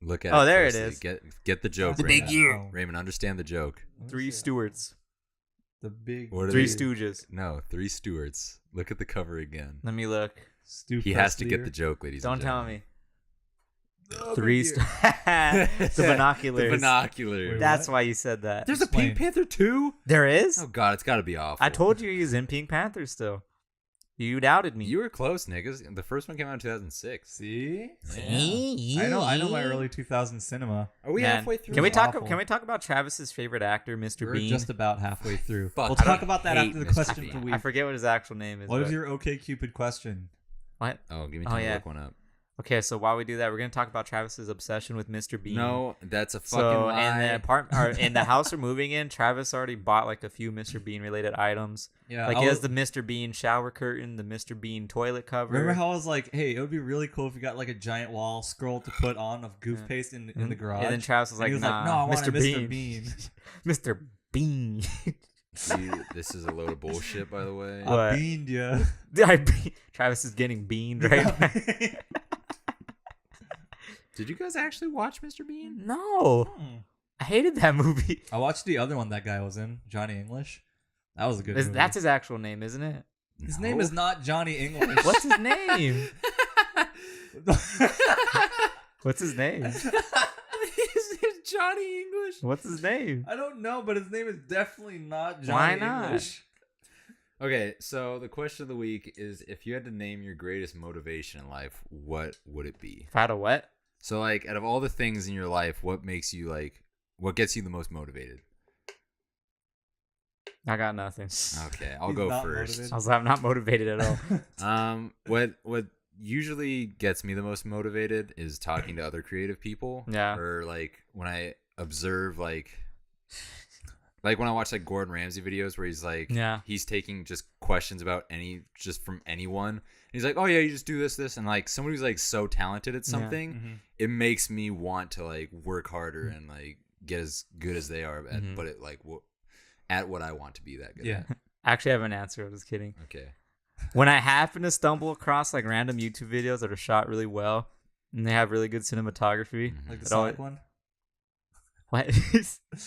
Look at Oh, it there it closely. is. Get the joke, The Raymond. Big Year. Oh, Raymond, understand the joke. let me Three see. Stewarts. The big What are Three they? Stooges. No, 3 Stewarts. Look at the cover again. Let me look. Stu He has to Preslier. get the joke, ladies Don't and tell gentlemen. me. The Three. big The binoculars. The binoculars. Wait, That's what? why you said that. There's a Explain. Pink Panther 2? There is? Oh, God, it's got to be awful. I told you he's in Pink Panther still. You doubted me. You were close, niggas. The first one came out in 2006. See? Yeah. I know my early 2000s cinema. Are we Man, halfway through? Can we It's talk? awful. Can we talk about Travis's favorite actor, Mr. We're Bean? just about halfway through. Fuck, We'll I talk about that hate after the Mr. question Bean. for week. I forget what his actual name is. What is but- your OK Cupid question? What? Oh, give me Oh, time yeah. to look one up. Okay, so while we do that, we're gonna talk about Travis's obsession with Mr. Bean. No, that's a fucking So lie. in the apartment or in the house we're moving in, Travis already bought like a few Mr. Bean related items. Yeah, Like he has the Mr. Bean shower curtain, the Mr. Bean toilet cover. Remember how I was like, "Hey, it would be really cool if you got like a giant wall scroll to put on of Goof Yeah. paste in the garage." And then Travis was And like, he was nah, like, "No, I want Mr. a Bean. Mr. Bean." Mr. Bean. Dude, this is a load of bullshit, by the way. What? I beaned ya. Travis is getting beaned right now. Did you guys actually watch Mr. Bean? No. I hated that movie. I watched the other one that guy was in, Johnny English. That was a good movie. That's his actual name, isn't it? His name is not Johnny English. What's his name? What's his name? His name's Johnny English. What's his name? I don't know, but his name is definitely not Johnny Why not? English. Okay, so the question of the week is, if you had to name your greatest motivation in life, what would it be? If I had a what? So, like, out of all the things in your life, what gets you the most motivated? I got nothing. Okay, I'll He's go not first. motivated. I was like, I'm not motivated at all. What usually gets me the most motivated is talking to other creative people. Yeah. Or like when I observe like when I watch like Gordon Ramsay videos where he's like, Yeah. he's taking just questions about just from anyone. And he's like, oh yeah, you just do this, and like somebody who's like so talented at something, Mhm. it makes me want to like work harder and like get as good as they are at, Mhm. but it like at what I want to be that good. Yeah. At. I actually have an answer. I'm just kidding. Okay. When I happen to stumble across like random YouTube videos that are shot really well and they have really good cinematography. Mhm. Like the It always- Sonic one? What?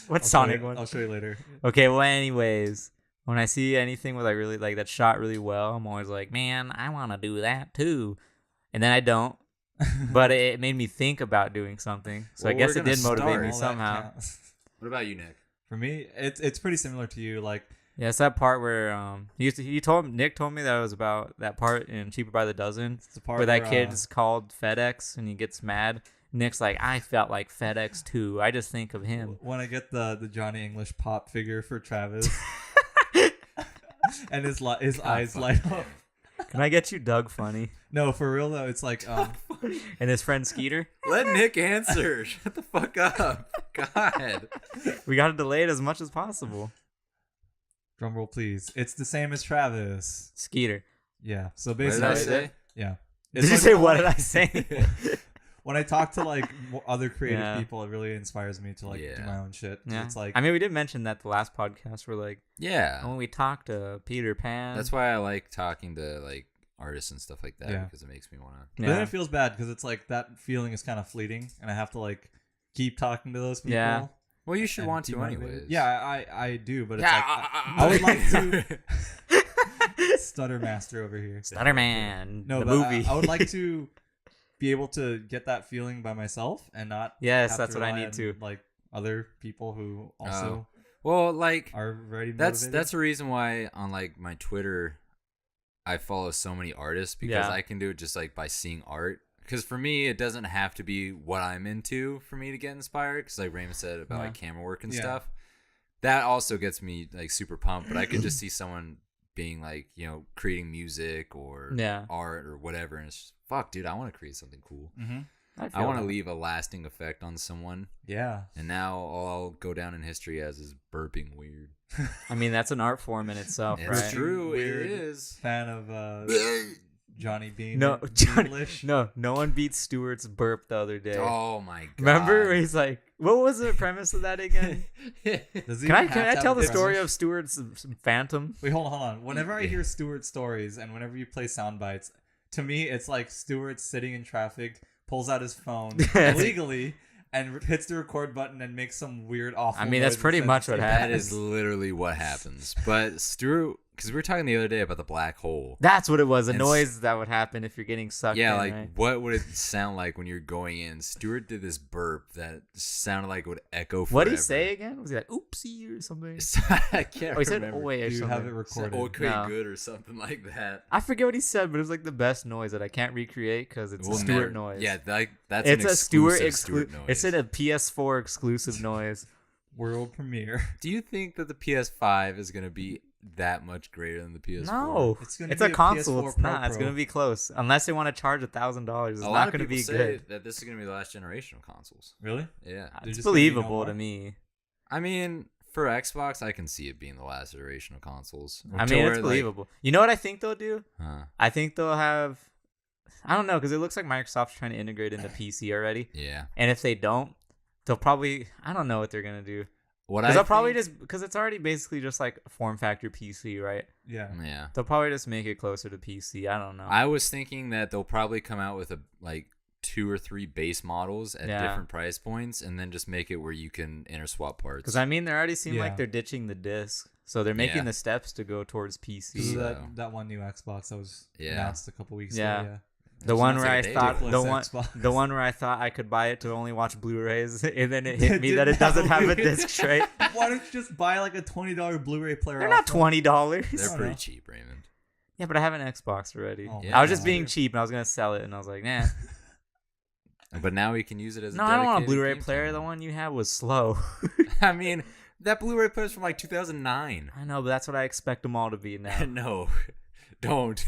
What I'll Sonic show you- one? I'll show you later. Okay, well, anyways, when I see anything with like really like that shot really well, I'm always like, man, I want to do that too, and then I don't. But it made me think about doing something, so I Well, guess we're it did gonna motivate start. me All that somehow. counts. What about you, Nick? For me, it's pretty similar to you. Like, Yeah, it's that part where Nick told me that it was about that part in Cheaper by the Dozen it's the part where that where, kid is called FedEx and he gets mad. Nick's like, I felt like FedEx too. I just think of him. when I get the Johnny English pop figure for Travis, and his eyes light up. Can I get you Doug Funny No, for real though, it's like and his friend Skeeter? Let Nick answer. Shut the fuck up. God. We got to delay it as much as possible. drum roll please. It's the same as Travis. Skeeter. Yeah. So What did basically, I say? yeah. Did It's you like say when what I- did I say? When I talk to like other creative Yeah. people, it really inspires me to like do Yeah. my own shit. Yeah. It's like I mean, we did mention that the last podcast. We're like, Yeah. when we talked to Peter Pan. That's why I like talking to like artists and stuff like that Yeah. because it makes me want to. But then Yeah. it feels bad because it's like that feeling is kind of fleeting, and I have to like keep talking to those people. Yeah. Well, you should and want keep to motivated. anyways. Yeah, I do, but it's like I would like to stutter master over here. Stutterman. No, the but movie. I would like to be able to get that feeling by myself and not. Yes, have that's to what I rely need on, to. Like other people who also Well, like are very that's motivated. the reason why on like my Twitter, I follow so many artists because Yeah. I can do it just like by seeing art. Because for me, it doesn't have to be what I'm into for me to get inspired. Because like Raymond said about like camera work and Yeah. stuff, that also gets me like super pumped. But I could just see someone being like, you know, creating music or Yeah. art or whatever, and it's just, fuck, dude, I want to create something cool. Mm-hmm. I want to leave a lasting effect on someone. Yeah. And now all I'll go down in history as is burping weird. I mean, that's an art form in itself, It's right? true, Weird. it is. Fan of Johnny Bean. No, Johnny, English. no one beat Stewart's burp the other day. Oh my god! Remember where he's like, what was the premise of that again? Does he Can I even have to tell have the a story premise? of Stewart's phantom? Wait, hold on. Whenever I hear Stuart's stories and whenever you play sound bites, to me it's like Stuart sitting in traffic, pulls out his phone illegally, and hits the record button and makes some weird awful. I mean, that's noise pretty and much says, what "Hey, That happens. is literally what happens. But Stuart, because we were talking the other day about the black hole. That's what it was. A And noise that would happen if you're getting sucked Yeah, in, like right? what would it sound like when you're going in? Stuart did this burp that sounded like it would echo forever. What did he say again? Was he like, oopsie or something? I can't Oh, he said, remember. oh, wait, or Do you something. have it recorded? Okay, No. good or something like that. I forget what he said, but it was like the best noise that I can't recreate because it's We'll a Stewart never- noise. Yeah, that's it's an a Stewart exclusive exclusive. noise. It's in a PS4 exclusive noise. World premiere. Do you think that the PS5 is going to be that much greater than the PS4. No, It's gonna it's be a a console. PS4 It's not. Pro It's gonna be close unless they want to charge $1,000. It's A not lot of gonna people be say good. that this is gonna be the last generation of consoles. Really? Yeah. They're It's just gonna be no believable more? to me. I mean, for Xbox, I can see it being the last iteration of consoles. I To mean, where, it's like, believable. You know what I think they'll do? huh. I think they'll have. I don't know because it looks like Microsoft's trying to integrate into PC already. Yeah. And if they don't, they'll probably. I don't know what they're gonna do. What Because I they'll probably think- just because it's already basically just like a form factor PC, right? Yeah. Yeah. They'll probably just make it closer to PC. I don't know. I was thinking that they'll probably come out with like 2 or 3 base models at Yeah. different price points, and then just make it where you can interswap parts. Because I mean, they already seem Yeah. like they're ditching the disc, so they're making Yeah. the steps to go towards Because PC. of So- that one new Xbox that was Yeah. announced a couple weeks Yeah. ago. The one sounds where like I a thought day the one. one Xbox. the one where I thought I could buy it to only watch Blu-rays, and then it hit me Didn't that it doesn't have have a Blu-rays. disc tray. Why don't you just buy like a $20 Blu-ray player? They're off not the- $20. They're I pretty know. cheap, Raymond. Yeah, but I have an Xbox already. Oh, I was just God. being cheap, and I was gonna sell it, and I was like, nah. But now we can use it as No, a I don't want a dedicated Blu-ray game player. The terminal. one you had was slow. I mean, that Blu-ray player's from like 2009. I know, but that's what I expect them all to be now. No, don't.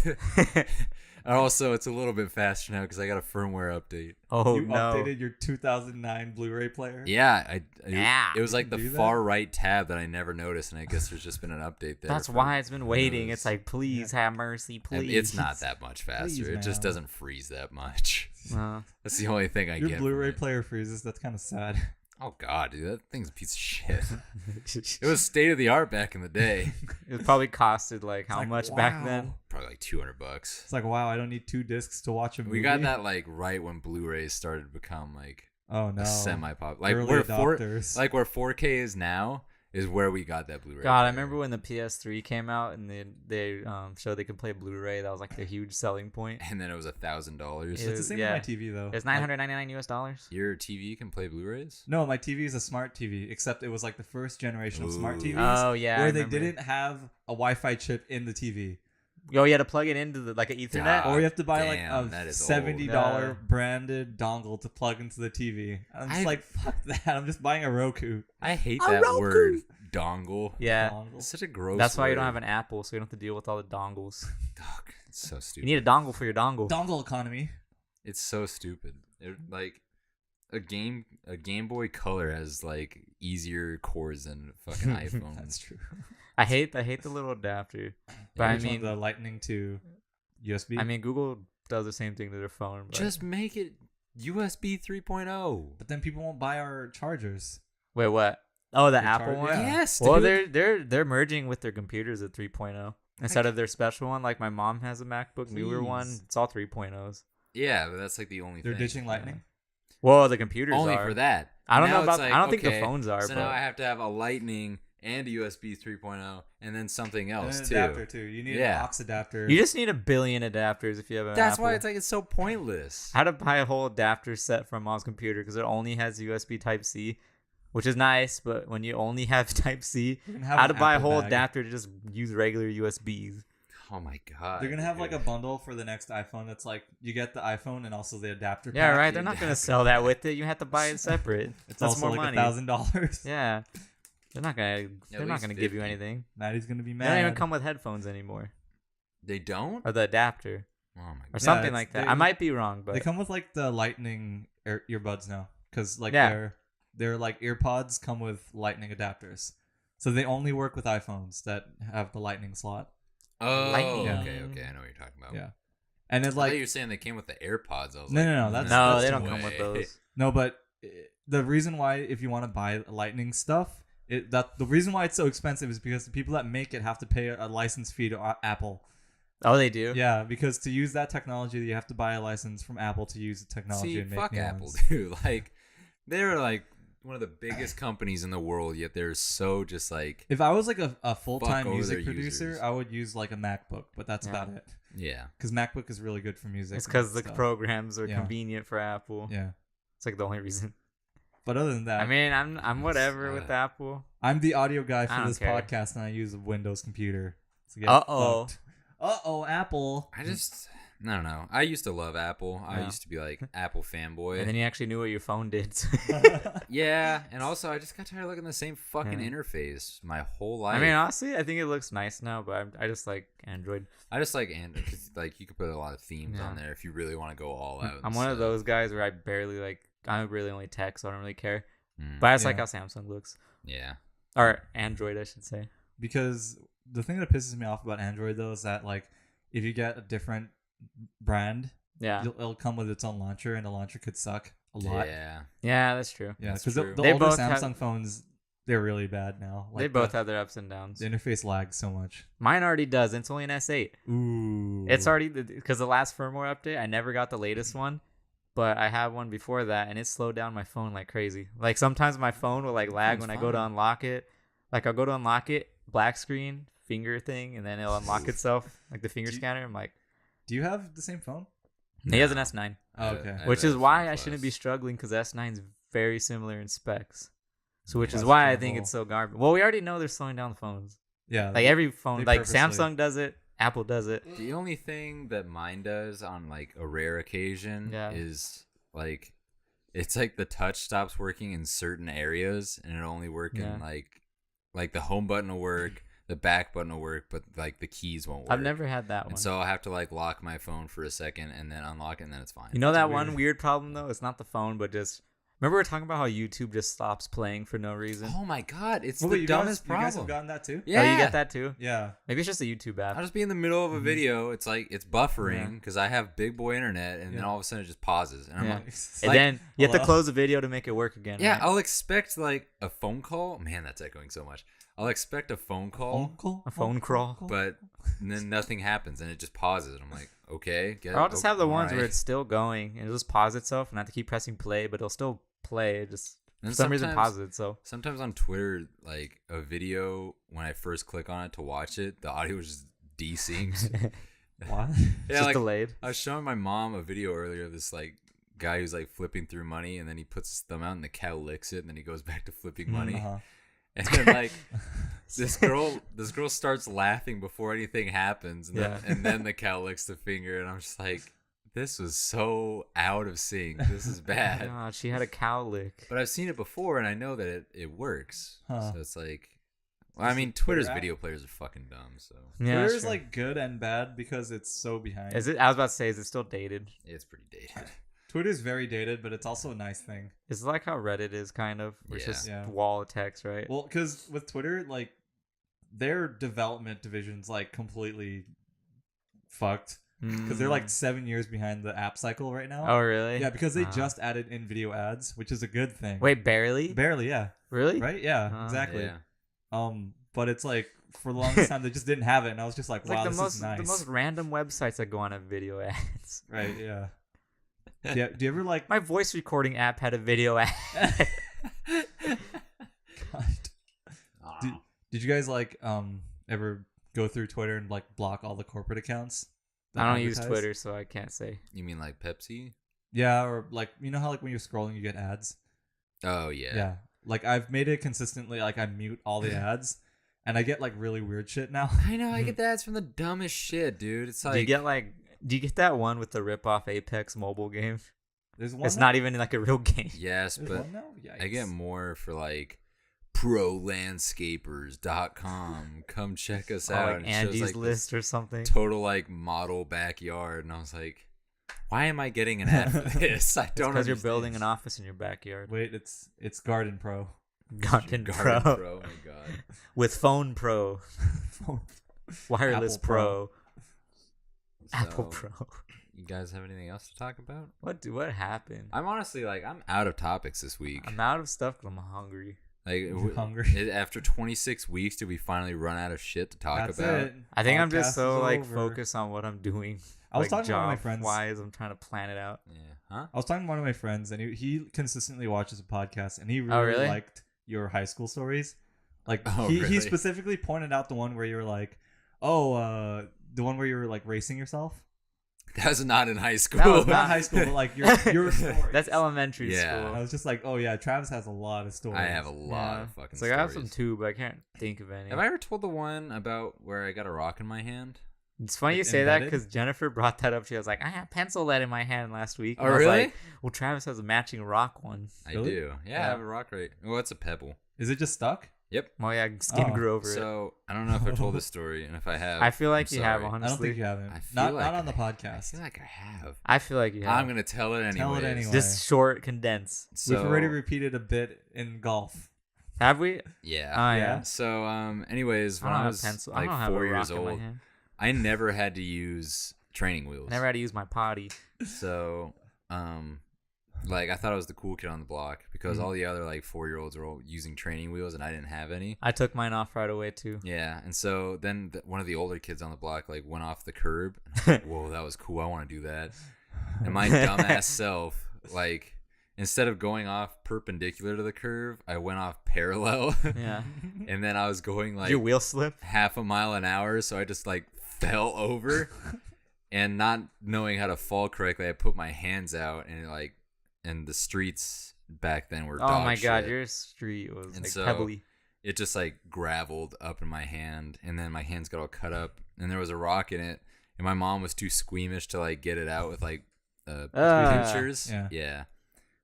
And also, it's a little bit faster now because I got a firmware update. Oh You no! updated your 2009 Blu-ray player? Yeah, Yeah. it was like the Do that? far right tab that I never noticed, and I guess there's just been an update there. That's for why it's been who waiting. knows. It's like, please have mercy, And please. It's not that much faster. Please, It just man. doesn't freeze that much. Uh, That's the only thing I Your get. Blu-ray from it. player freezes. That's kind of sad. Oh god, dude, that thing's a piece of shit. It was state of the art back in the day. it probably costed like how like, much back wow. then? Probably like $200. It's like, wow, I don't need 2 discs to watch a movie. We got that like right when Blu-rays started to become like Oh no. a semi-pop, like Early where adopters. where 4K is now is where we got that Blu-ray. God, I player. remember when the PS3 came out and they showed they could play Blu-ray. That was like their huge selling point. And then it was $1,000. It's the same yeah. with my TV though. It's Like, $999 US. Your TV can play Blu-rays. no, my TV is a smart TV, except it was like the first generation of smart Ooh. TVs Oh yeah, I where they remember. didn't have a Wi-Fi chip in the TV. Oh, you had to plug it into like an Ethernet. God. Or you have to buy damn, like that a is $70 old. $70 branded dongle to plug into the TV. I'm just I- like, fuck that. I'm just buying a Roku. I hate A that Roku. word, dongle. Yeah, Dongle. It's such a gross. that's why you don't word. have an Apple, so you don't have to deal with all the dongles. Ugh, it's so You stupid. need a dongle for your dongle. Dongle economy. It's so stupid. Like a Game Boy Color has like easier cores than a fucking iPhone. That's true. I hate the little adapter. But Which I one, mean, the Lightning to USB. I mean, Google does the same thing to their phone. But... Just make it USB 3.0. but then people won't buy our chargers. wait, what? Oh, the The Apple charger? one. Yeah. Yes, Well, dude. they're merging with their computers at 3.0 instead of their special one. Like my mom has a MacBook, newer one. Please. It's all 3.0s. Yeah, but that's like the only They're thing. ditching Lightning. Well, the computers Only are. for that. I don't Now know about. it's like, I don't think the okay, phones are. So but now I have to have a Lightning and a USB 3.0 and then something And else an too. adapter too. You need Yeah. an aux adapter. you just need a billion adapters if you have an That's Apple. why it's so pointless. I had to buy a whole adapter set from mom's computer because it only has USB Type C, which is nice. But when you only have Type C, You're gonna I have had to an buy a Apple whole bag. adapter to just use regular USBs. Oh my god. They're gonna have like a dude. bundle for the next iPhone that's like you get the iPhone and also the adapter. Yeah, pack. right. They're not gonna sell that with it. You have to buy it separate. It's That's also more like money. $1,000. Yeah, they're not gonna. They're not least gonna give you 50. anything. Maddie's gonna be They mad. don't even come with headphones anymore, They don't? or the adapter, Oh my or god. something it's- like that. they- I might be wrong, but They come with like the Lightning earbuds now, because like Yeah. their like earpods come with Lightning adapters, so they only work with iPhones that have the Lightning slot. Oh, Lightning. okay. I know what you're talking about. Yeah, and it's I thought like you were saying they came with the AirPods. I was No, like, no, no, that's- no, that's they the don't come with way. those. no, but the reason why if you want to buy Lightning stuff, the reason why it's so expensive is because the people that make it have to pay a license fee to Apple. Oh, they do. Yeah, because to use that technology, you have to buy a license from Apple to use the technology See, and make fuck new Apple, ones. dude. Like, they're like one of the biggest companies in the world, yet they're so just like, If I was like a full-time over music their producer, users. I would use like a MacBook, but that's Yeah. about it. yeah. Because MacBook is really good for music. It's and because the stuff. programs are Yeah. convenient for Apple. Yeah, It's like the only reason. but other than that, I mean, I'm whatever with Apple. I'm the audio guy I for don't this care. podcast, and I use a Windows computer. So get Uh-oh. fucked. Uh-oh, Apple. I just, I don't know. I used to love Apple. I Yeah. used to be like Apple fanboy. And then you actually knew what your phone did. Yeah, and also I just got tired of looking at the same fucking Yeah. interface my whole life. I mean, honestly, I think it looks nice now, but I just like Android. I just like Android because like you could put a lot of themes Yeah. on there if you really want to go all out. I'm and one of stuff. those guys where I really only text, so I don't really care. Mm, But I just like Yeah. how Samsung looks. yeah. Or Android, I should say. Because the thing that pisses me off about Android though is that like if you get a different brand, Yeah. it'll come with its own launcher, and the launcher could suck a lot. Yeah. Yeah, that's true. Yeah, That's because the true. the They older both Samsung have- phones, they're really bad now. They Like, both the, have their ups and downs. the interface lags so much. Mine already does. It's only an S8. Ooh, It's already because the last firmware update, I never got the latest one, but I have one before that, and it slowed down my phone like crazy. Like sometimes my phone will like lag Phone's when I go to fine. unlock it. Like I'll go to unlock it, black screen, finger thing, and then it'll unlock itself, like the finger Do you- scanner. I'm like, Do you have the same phone? he has an No. S9, Oh, okay. I which have is a why Phone I shouldn't Plus. be struggling because S9 is very similar in specs. So which is That's why I think trouble. it's so garbage. Well, we already know they're slowing down the phones. Yeah, Like every phone, they like purposely- Samsung does it, Apple does it. The only thing that mine does on like a rare occasion Yeah. is like it's like the touch stops working in certain areas and it only work Yeah. in like the home button will work, the back button will work, but like the keys won't work. I've never had that one. And so I'll have to like lock my phone for a second and then unlock it and then it's fine. You know that weird. one weird problem though? It's not the phone, but just remember we were talking about how YouTube just stops playing for no reason. Oh my god, it's Wait, the you dumbest guys, You guys problem. have gotten that too? Yeah, Oh, you get that too? Yeah. Maybe it's just a YouTube app. I'll just be in the middle of a Mhm. video. It's like it's buffering because I have big boy internet, and then Yeah. all of a sudden it just pauses, and I'm Yeah. like, It's And like- then you have to hello? close the video to make it work again. yeah, right? I'll expect like a phone call. Man, that's echoing so much. I'll expect a phone call, A phone crawl. but then nothing happens, and it just pauses. And I'm like, okay, Or I'll just have the ones where alright. it's still going and it'll just pause itself and I have to keep pressing play, but it'll still play. It just And for some reason sometimes- pauses it. So Sometimes on Twitter, like a video, when I first click on it to watch it, the audio was just desynced. What? Yeah, just like delayed. I was showing my mom a video earlier of this like guy who's like flipping through money, and then he puts his thumb out, and the cow licks it, and then he goes back to flipping money, Uh-huh. and then like this girl starts laughing before anything happens, and, Yeah. then the cow licks the finger, and I'm just like, this was so out of sync. This is bad. God, she had a cow lick. But I've seen it before, and I know that it works. Huh. So it's like, well, I Is mean, it Twitter Twitter's app? video players are fucking dumb. So Yeah, Twitter is sure. like good and bad because it's so behind. Is it? I was about to say, is it still dated? it's pretty dated. Twitter's very dated, but it's also a nice thing. It's like how Reddit is kind of. Where it's Yeah. just Yeah. wall of text, right? Well, because with Twitter, like their development division's like completely fucked because they're like 7 years behind the app cycle right now. Mm. Oh really? Yeah, because they Ah. just added in video ads, which is a good thing. Wait, barely? Barely, yeah. Really? Right? Yeah, Ah. exactly. Yeah. But it's like for the longest time they just didn't have it, and I was just like, It's wow, like this is nice. the most random websites that go on have video ads. Right? Yeah. Do you ever like? My voice recording app had a video ad. God. Did you guys like ever go through Twitter and like block all the corporate accounts? that I don't use advertise? Twitter, so I can't say. You mean like Pepsi? Yeah, or like you know how like when you're scrolling you get ads. Oh yeah. Yeah. Like I've made it consistently. Like I mute all the ads, and I get like really weird shit now. I know. I get the ads from the dumbest shit, dude. It's like Do you get that one with the rip off Apex mobile game? There's one. It's now? not even like a real game. yes, There's but one now? I get Yikes. more for like prolandscapers.com. Come check us Or out. like And it shows, Angie's like, this List or something. total like model backyard, and I was like, why am I getting an ad for this? I don't. Because you're understand. building an office in your backyard. Wait, it's Garden Pro. Garden Garden Pro. Pro. Oh my god. With Phone Pro. Wireless Apple Pro. Pro. Apple So, Pro. You guys have anything else to talk about? What happened? I'm honestly like I'm out of topics this week. I'm out of stuff because I'm hungry. Like You're hungry. after 26 weeks, did we finally run out of shit to talk That's about? it. I think I'm Podcast just so is like over. focused on what I'm doing. I was like, talking to one of my job friends. wise, I'm trying to plan it out. Yeah. Huh? I was talking to one of my friends, and he consistently watches a podcast, and he really, really? liked your high school stories. Like Oh, he really? specifically pointed out the one where you were like, oh, the one where you were like racing yourself. That was not in high school. That was Not high school, but like your stories. That's elementary Yeah. school. I was just like, oh yeah, Travis has a lot of stories. I have a lot Yeah. of fucking It's like stories. I have some too, but I can't think of any. Have I ever told the one about where I got a rock in my hand? It's funny you It's say that embedded? because Jennifer brought that up. She was like, I had pencil lead in my hand last week. Oh, And I was really? like, well, Travis has a matching rock one. I Really? do. Yeah, I have a rock right. Well, it's a pebble. Is it just stuck? Yep. Oh, yeah, skin Oh, grew over it. So I don't know if I told this story, and if I have, I feel like I'm you have, sorry. honestly. I don't think you haven't. I feel Not like on the I podcast. feel like I have. I feel like you have. I'm gonna tell it anyway. Tell it anyway. Just short, condense. We've already repeated a bit in golf. Have we? Yeah. Oh, yeah. Yeah. So, anyways, I when don't I have was pencil. I like don't have 4 a years rock in my old, hand. I never had to use training wheels. I never had to use my potty. So, like I thought I was the cool kid on the block because all the other like 4-year-olds are all using training wheels and I didn't have any. I took mine off right away, too. Yeah, and so then one of the older kids on the block like went off the curb. And I was like, whoa, that was cool. I want to do that. And my dumbass self, like, instead of going off perpendicular to the curve, I went off parallel. Yeah. And then I was going Did like your wheel slip? half a mile an hour, so I just like fell over. And not knowing how to fall correctly, I put my hands out and the streets back then were Oh, dog my God. shit. Your street was And like so- pebbly. It just like graveled up in my hand, and then my hands got all cut up, and there was a rock in it, and my mom was too squeamish to like get it out with like pinchers. Yeah.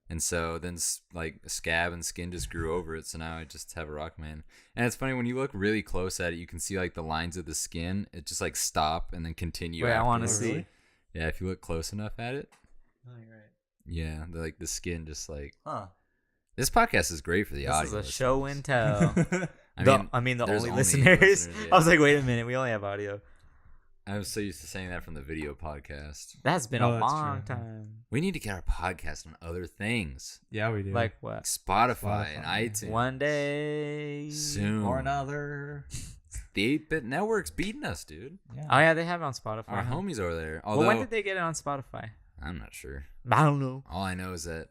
And so then like a scab and skin just grew over it, so now I just have a rock man. And it's funny when you look really close at it, you can see like the lines of the skin. It just like stop and then continue. Wait, I want to afterwards. see. really? Yeah, if you look close enough at it. Oh, you're right. Yeah, the skin just like. Huh. This podcast is great for the This audio. is a listeners. show and tell. I mean, the there's only only listeners. listeners, yeah. I was like, wait a minute, we only have audio. I was so used to saying that from the video podcast. That's been Oh, a that's long true. time. We need to get our podcast on other things, Yeah, we do. Like what? like Spotify and Spotify. iTunes. One day. Soon. or another. The 8-bit network's beating us, dude. Yeah. Oh yeah, they have it on Spotify. Our huh? homies over there. Well, Although when did they get it on Spotify? I'm not sure. I don't know. All I know is that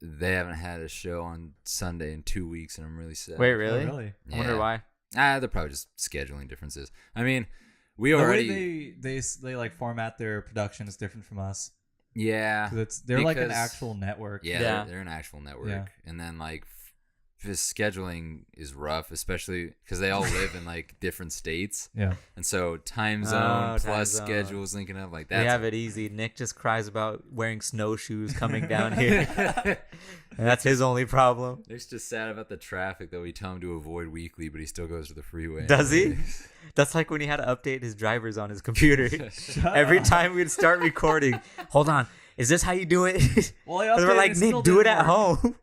they haven't had a show on Sunday in 2 weeks, and I'm really sad. Wait, Oh, really? really? I wonder why. They're probably just scheduling differences. I mean, we The already. way they like format their production is different from us. Yeah. 'Cause they're like an Because- actual network. Yeah, Yeah. They're an actual network. Yeah. And then like his scheduling is rough, especially because they all live in like different states, Yeah. and so time Oh, zone time plus zone. schedules linking up like We that. have it easy. Nick just cries about wearing snowshoes coming down here. And that's his only problem. Nick's just sad about the traffic that we tell him to avoid weekly, but he still goes to the freeway. Does he? That's like when he had to update his drivers on his computer. Every time we'd start recording, hold on, is this how you do it? Well, I And we're updated, like, it still Nick, do it didn't at work. home.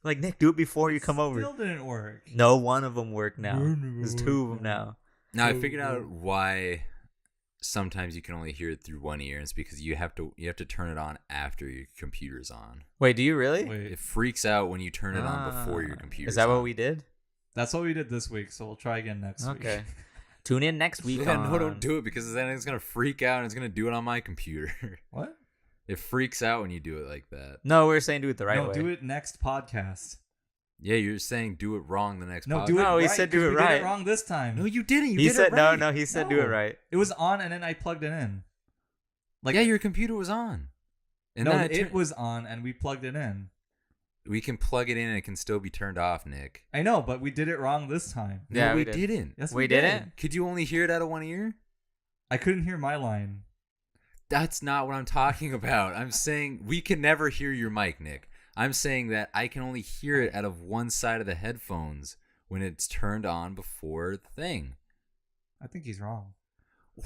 Like, Nick, do it before you come over. Still didn't work. No, one of them worked now. There's two of them now. Now I figured out why sometimes you can only hear it through one ear. It's because you have to turn it on after your computer's on. Wait, do you really? Wait, It freaks out when you turn it on before your Ah. computer. Is that what we did? that's what we did this week, so we'll try again next week. Okay. Tune in next week. Yeah, on... no, don't do it because then it's gonna freak out and it's gonna do it on my computer. What? It freaks out when you do it like that. No, we were saying do it the right no, way. do it next podcast. Yeah, you're saying do it wrong the next No, podcast. do it No, right. he said do 'cause it we right. Did it wrong this time. No, you didn't. You He did said it right. no. He said do it No. right. It was on, and then I plugged it in. Like, Yeah, your computer was on. And no, then it was on, and we plugged it in. We can plug it in and it can still be turned off, Nick. I know, but we did it wrong this time. Yeah, no, we we did. didn't. Yes, We we did. didn't? Could you only hear it out of one ear? I couldn't hear my line. That's not what I'm talking about. I'm saying we can never hear your mic, Nick. I'm saying that I can only hear it out of one side of the headphones when it's turned on before the thing. I think he's wrong.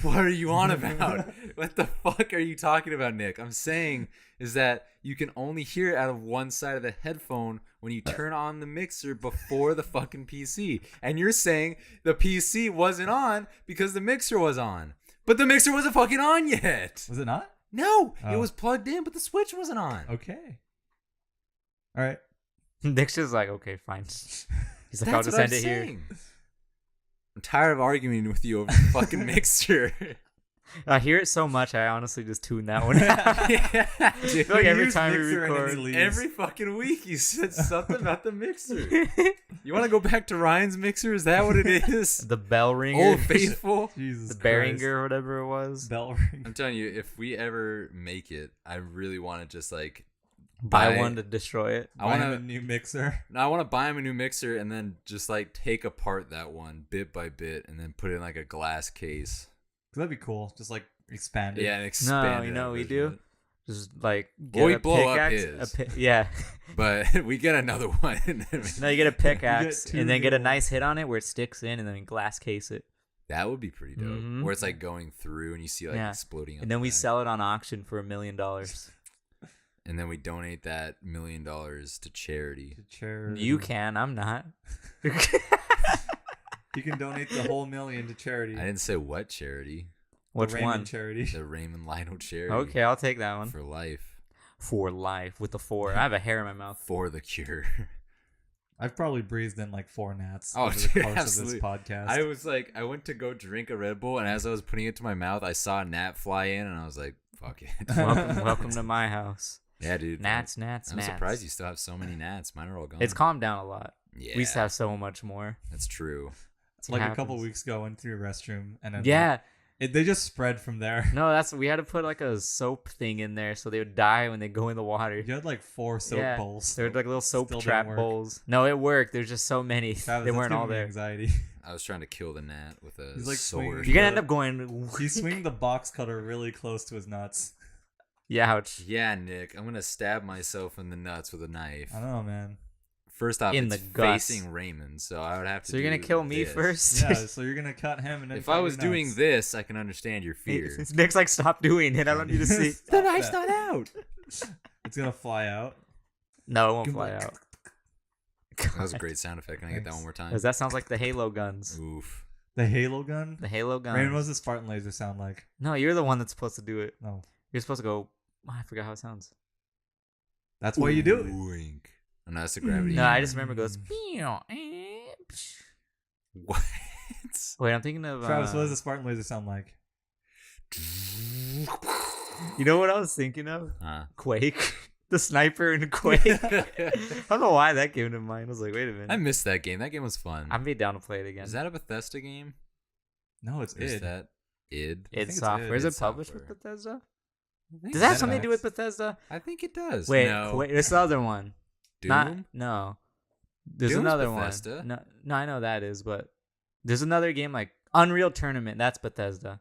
What are you on about? What the fuck are you talking about, Nick? I'm saying is that you can only hear it out of one side of the headphone when you turn on the mixer before the fucking PC. And you're saying the PC wasn't on because the mixer was on. But the mixer wasn't fucking on yet. Was it not? No, it Oh. was plugged in, but the switch wasn't on. Okay. All right. Nick's just like, okay, fine. He's like, I'll That's just what end I'm it here. saying. I'm tired of arguing with you over the fucking mixer. I hear it so much, I honestly just tune that one out. Yeah, I dude. feel like every Use time we Mixer and then he record. leaves. Every fucking week you said something about the mixer. You want to go back to Ryan's mixer? Is that what it is? The bell ringer. Old faithful. Jesus The Christ. Behringer or whatever it was. Bell ring. I'm telling you, if we ever make it, I really want to just like Buy one to destroy it. I Buy want him a to. new mixer. I want to buy him a new mixer and then just like take apart that one bit by bit and then put it in like a glass case That'd be cool. Just like expand it. Yeah, and expand. you know what we version do? of it. Just like get Well, we a blow up pickaxe. his. Yeah. But we get another one. No, you get a pickaxe two and then get a new nice hit on it where it sticks in, and then glass case it. That would be pretty dope. Mhm. Where it's like going through and you see like Yeah. exploding. And then we back. sell it on auction for $1 million. And then we donate that $1 million to charity. To charity. You can. I'm not. You can donate the whole $1 million to charity. I didn't say what charity. Which the Raymond one? charity. The Raymond Lionel charity. Okay, I'll take that one. For life. For life with the 4. I have a hair in my mouth. For the cure. I've probably breathed in like 4 gnats Oh, over the dude, course absolutely. of this podcast. I was like, I went to go drink a Red Bull, and as I was putting it to my mouth, I saw a gnat fly in, and I was like, fuck it. Welcome to my house. Yeah, dude. Gnats. I'm surprised you still have so many gnats. Mine are all gone. It's calmed down a lot. Yeah, We used to have so much more. that's true. like It a couple happens. weeks ago, I went through a restroom and then Yeah. they just spread from there. No, we had to put like a soap thing in there so they would die when they go in the water. You had like 4 soap Yeah. bowls. They're like little soap Still didn't trap work. bowls. No, it worked. There's just so many. Travis, They that's weren't all giving me there. Anxiety. I was trying to kill the gnat with a He's like sword. swinging- You're gonna end up going. He's swinging the box cutter really close to his nuts. Ouch. Yeah, Nick, I'm gonna stab myself in the nuts with a knife. I don't know, man. First off, In it's the guts. facing Raymond, so I would have to. So you're gonna do kill me this. first? Yeah, so you're gonna cut him and then If cut I your was doing nuts. this, I can understand your fear. Nick's like, stop doing it. I don't need to see. Stop The knife's that. not out. It's gonna fly out. No, it won't Give fly me- out. That was a great sound effect. Can I get that Thanks. one more time? 'Cause that sounds like the Halo guns. Oof. The Halo gun. The Halo guns. Raymond, what does the Spartan laser sound like? No, you're the one that's supposed to do it. No, You're supposed to go. Oh, I forgot how it sounds. that's why you do it. Wink. And that's the gravity. No, I just remember it goes. What? Wait, I'm thinking of. Travis, what does the Spartan laser sound like? You know what I was thinking of? Huh. Quake. The sniper in Quake. I don't know why that came to mind. I was like, wait a minute. I missed that game. That game was fun. I'd be down to play it again. Is that a Bethesda game? No, it's Or is id. that id? I think id it's Software. Is id it published Software. with Bethesda? I think Does that have ZeniMax. something to do with Bethesda? I think it does. Wait, no. Quake. There's the other one. Doom? No. There's Doom's another Bethesda. one. No, I know that is, but there's another game like Unreal Tournament. That's Bethesda.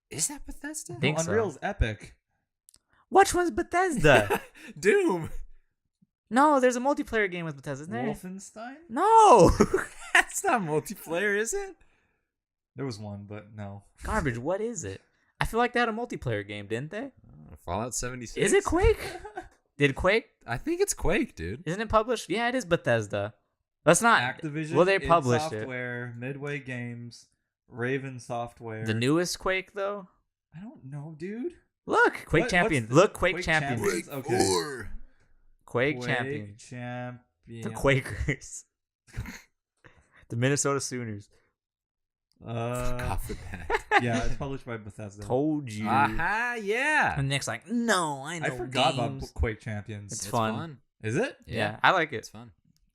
Is that Bethesda? Think No, so. Unreal's epic. Which one's Bethesda? Doom. No, there's a multiplayer game with Bethesda, isn't there? Wolfenstein? No. That's not multiplayer, is it? There was one, but no. Garbage. What is it? I feel like they had a multiplayer game, didn't they? Fallout 76. Is it Quake? Did Quake? I think it's Quake, dude. Isn't it published? Yeah, it is Bethesda. That's not Activision. Well, they id published it. Software, Midway Games, Raven Software. The newest Quake though. I don't know, dude. Look, Quake What- Champion. what's the- Look, Quake, Quake Champion. Champions? Okay. Quake Champion. Champion. The Quakers. The Minnesota Sooners. Off the bat. Yeah, it's published by Bethesda. Told you. Aha, yeah. And Nick's like, no, I know. I forgot games. about Quake Champions. It's fun. Is it? Yeah, I like It's it. fun.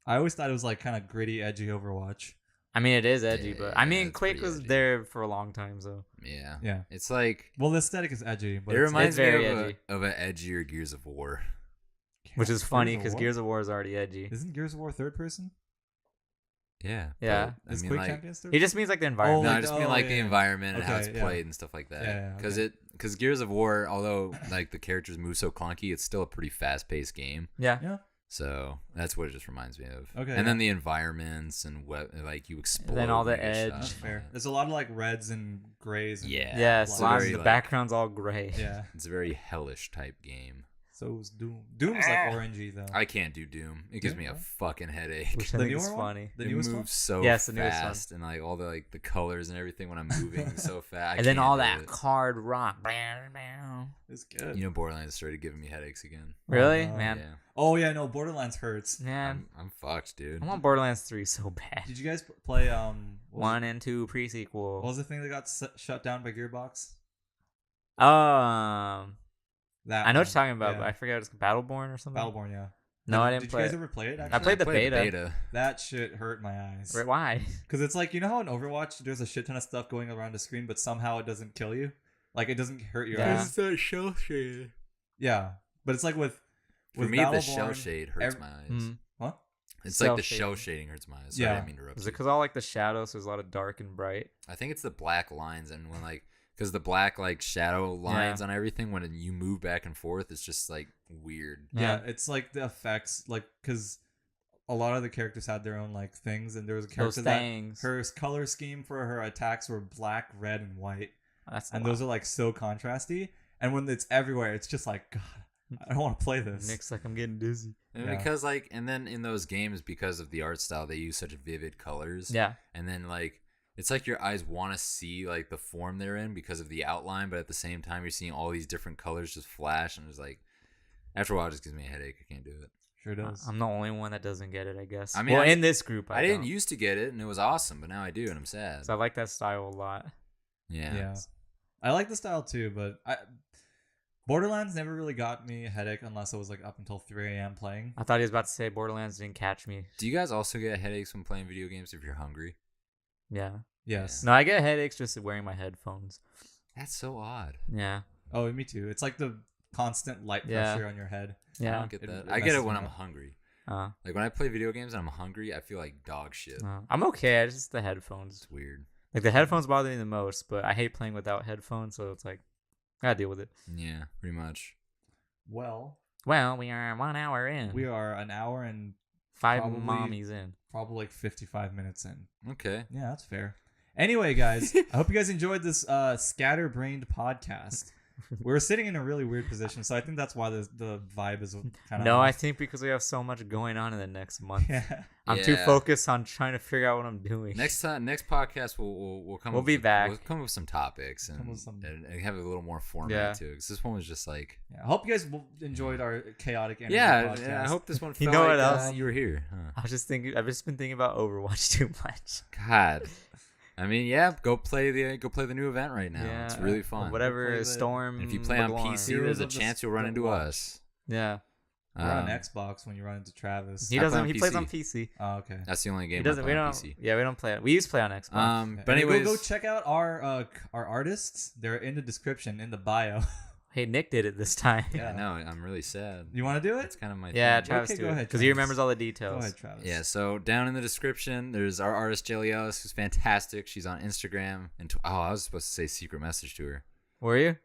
I always thought it was like kind of gritty, edgy Overwatch. I mean, it is edgy, but I Yeah, mean, it's Quake pretty was edgy. there for a long time, so Yeah. Yeah. It's like Well, the aesthetic is edgy, but it reminds me very of, edgy. of an edgier Gears of War. which is funny because War? Gears of War is already edgy. Isn't Gears of War third person? Yeah. Yeah. but, I Is mean, Quake like, Champions third? It just means like the environment. no, like I just the- mean oh, like yeah, the yeah. environment and how Okay, it's yeah. played and stuff like that. Yeah, Because because Gears of War, although like the characters move so clunky, it's still a pretty fast paced game. Yeah. Yeah. So that's what it just reminds me of. Okay, And then yeah. the environments and what like you explode. then all the and get edge. shot. That's fair. There's a lot of like reds and grays. And Yeah. Yeah, It's lots very, the like- background's all gray. Yeah. It's a very hellish type game. So is Doom. Doom's like orangey though. I can't do Doom. It gives me a Yeah. fucking headache. Which I The think is newer one? funny. The it newest moves one? so Yes, the newest one. fast, and like all the like the colors and everything when I'm moving so fast. And then all do that it. card rock. It's good. You know, Borderlands started giving me headaches again. Really? no. Man. Yeah, Oh yeah, no, Borderlands hurts. Man. I'm fucked, dude. I want Borderlands 3 so bad. Did you guys play what was 1 and 2 pre-sequel. What was the thing that got shut down by Gearbox? That I know what one. you're talking about, Yeah. but I forget it's Battleborn or something. Battleborn, yeah. No, I didn't Did play you guys it. ever play it? I Actually? played the played beta. That shit hurt my eyes. Why? Because it's like, you know how in Overwatch there's a shit ton of stuff going around the screen, but somehow it doesn't kill you? Like it doesn't hurt your Yeah. eyes. that shell shade. Yeah. But it's like with For me, the Battleborn, shell shade hurts ev- my eyes. Mm. Huh? It's like the Cell shell shading. shading hurts my eyes. Sorry, I Yeah. didn't mean to interrupt Is you. it because all like the shadows, there's a lot of dark and bright? I think it's the black lines, and when like, because the black like shadow lines on everything when you move back and forth, it's just like weird. Yeah, it's like the effects, like because a lot of the characters had their own like things, and there was a character that her color scheme for her attacks were black, red, and white, and those are like so contrasty. And when it's everywhere, it's just like, God, I don't want to play this. Nick's like, I'm getting dizzy. And because like, and then in those games, because of the art style, they use such vivid colors. Yeah. And then like, it's like your eyes want to see like the form they're in because of the outline, but at the same time, you're seeing all these different colors just flash, and it's like, after a while, it just gives me a headache. I can't do it. Sure does. I'm the only one that doesn't get it, I guess. I mean, well, in this group, I didn't used to get it, and it was awesome, but now I do, and I'm sad. So I like that style a lot. Yeah. I like the style too, but Borderlands never really got me a headache unless it was like up until 3 a.m. playing. I thought he was about to say Borderlands didn't catch me. Do you guys also get headaches when playing video games if you're hungry? Yeah. Yes. No, I get headaches just wearing my headphones. That's so odd. Yeah. Oh, me too. It's like the constant light pressure on your head. Yeah. I don't get that. I get it when I'm hungry. Uh, Like when I play video games and I'm hungry, I feel like dog shit. I'm okay. It's just the headphones. It's weird. Like the headphones bother me the most, but I hate playing without headphones, so it's like I gotta deal with it. Yeah, pretty much. Well, we are 1 hour in. we are an hour and 5 probably- mommies in. probably like 55 minutes in. Okay. Yeah, that's fair. Anyway, guys, I hope you guys enjoyed this scatterbrained podcast. We're sitting in a really weird position, so I think that's why the vibe is kind of. No, I think because we have so much going on in the next month. Yeah. I'm too focused on trying to figure out what I'm doing. Next podcast we'll come. We'll be back. We'll come with some topics and have a little more format to it. Because this one was just like. Yeah, I hope you guys enjoyed our chaotic energy podcast. Yeah. I hope this one. Felt You know like, what else? you were here. Huh? I've just been thinking about Overwatch too much. God. I mean, yeah, go play the new event right now. Yeah, it's really fun. Whatever Storm. And if you play on PC, there's a chance you'll run into us. Yeah. We're on Xbox when you run into Travis. He plays on PC. Oh, okay. That's the only game He doesn't. I play on PC. Yeah, we don't play it. We used to play on Xbox. But anyways, go check out our artists. They're in the description in the bio. Hey, Nick did it this time. Yeah, no, I'm really sad. You want to do it? It's kind of my yeah, thing. Travis, Okay, do go it ahead, because he Travis. remembers all the details. Go ahead, Travis. Yeah, so down in the description, there's our artist Jelly Ellis, who's fantastic. She's on Instagram, and I was supposed to say secret message to her. Were you?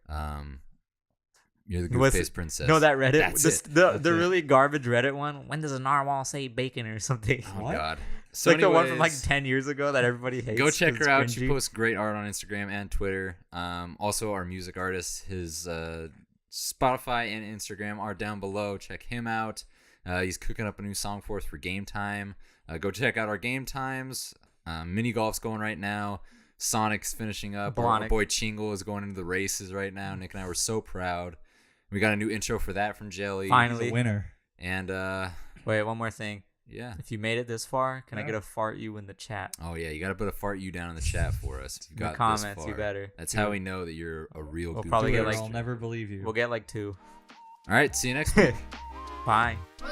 You're the Goof-faced princess. No, that Reddit. That's the really garbage Reddit one. When does a narwhal say bacon or something? Oh What? God. It's So like the one from like anyways, 10 years ago that everybody hates. go check 'cause her it's out. She cringy. posts great art on Instagram and Twitter. Also, our music artist, his Spotify and Instagram are down below. Check him out. He's cooking up a new song for us for Game Time. Go check out our Game Times. Mini golf's going right now. Sonic's finishing up. Our boy Chingle is going into the races right now. Nick and I were so proud. We got a new intro for that from Jelly. Finally. He's a winner. And Wait, one more thing. yeah. If you made it this far, can I get a fart you in the chat? Oh yeah, you gotta put a fart you down in the chat for us. If you In got the comments, this you far. better. That's how we know that you're a real. We'll Goof probably get, Twitter, like- I'll never believe you. We'll get like 2. All right, see you next week. Bye. Bye.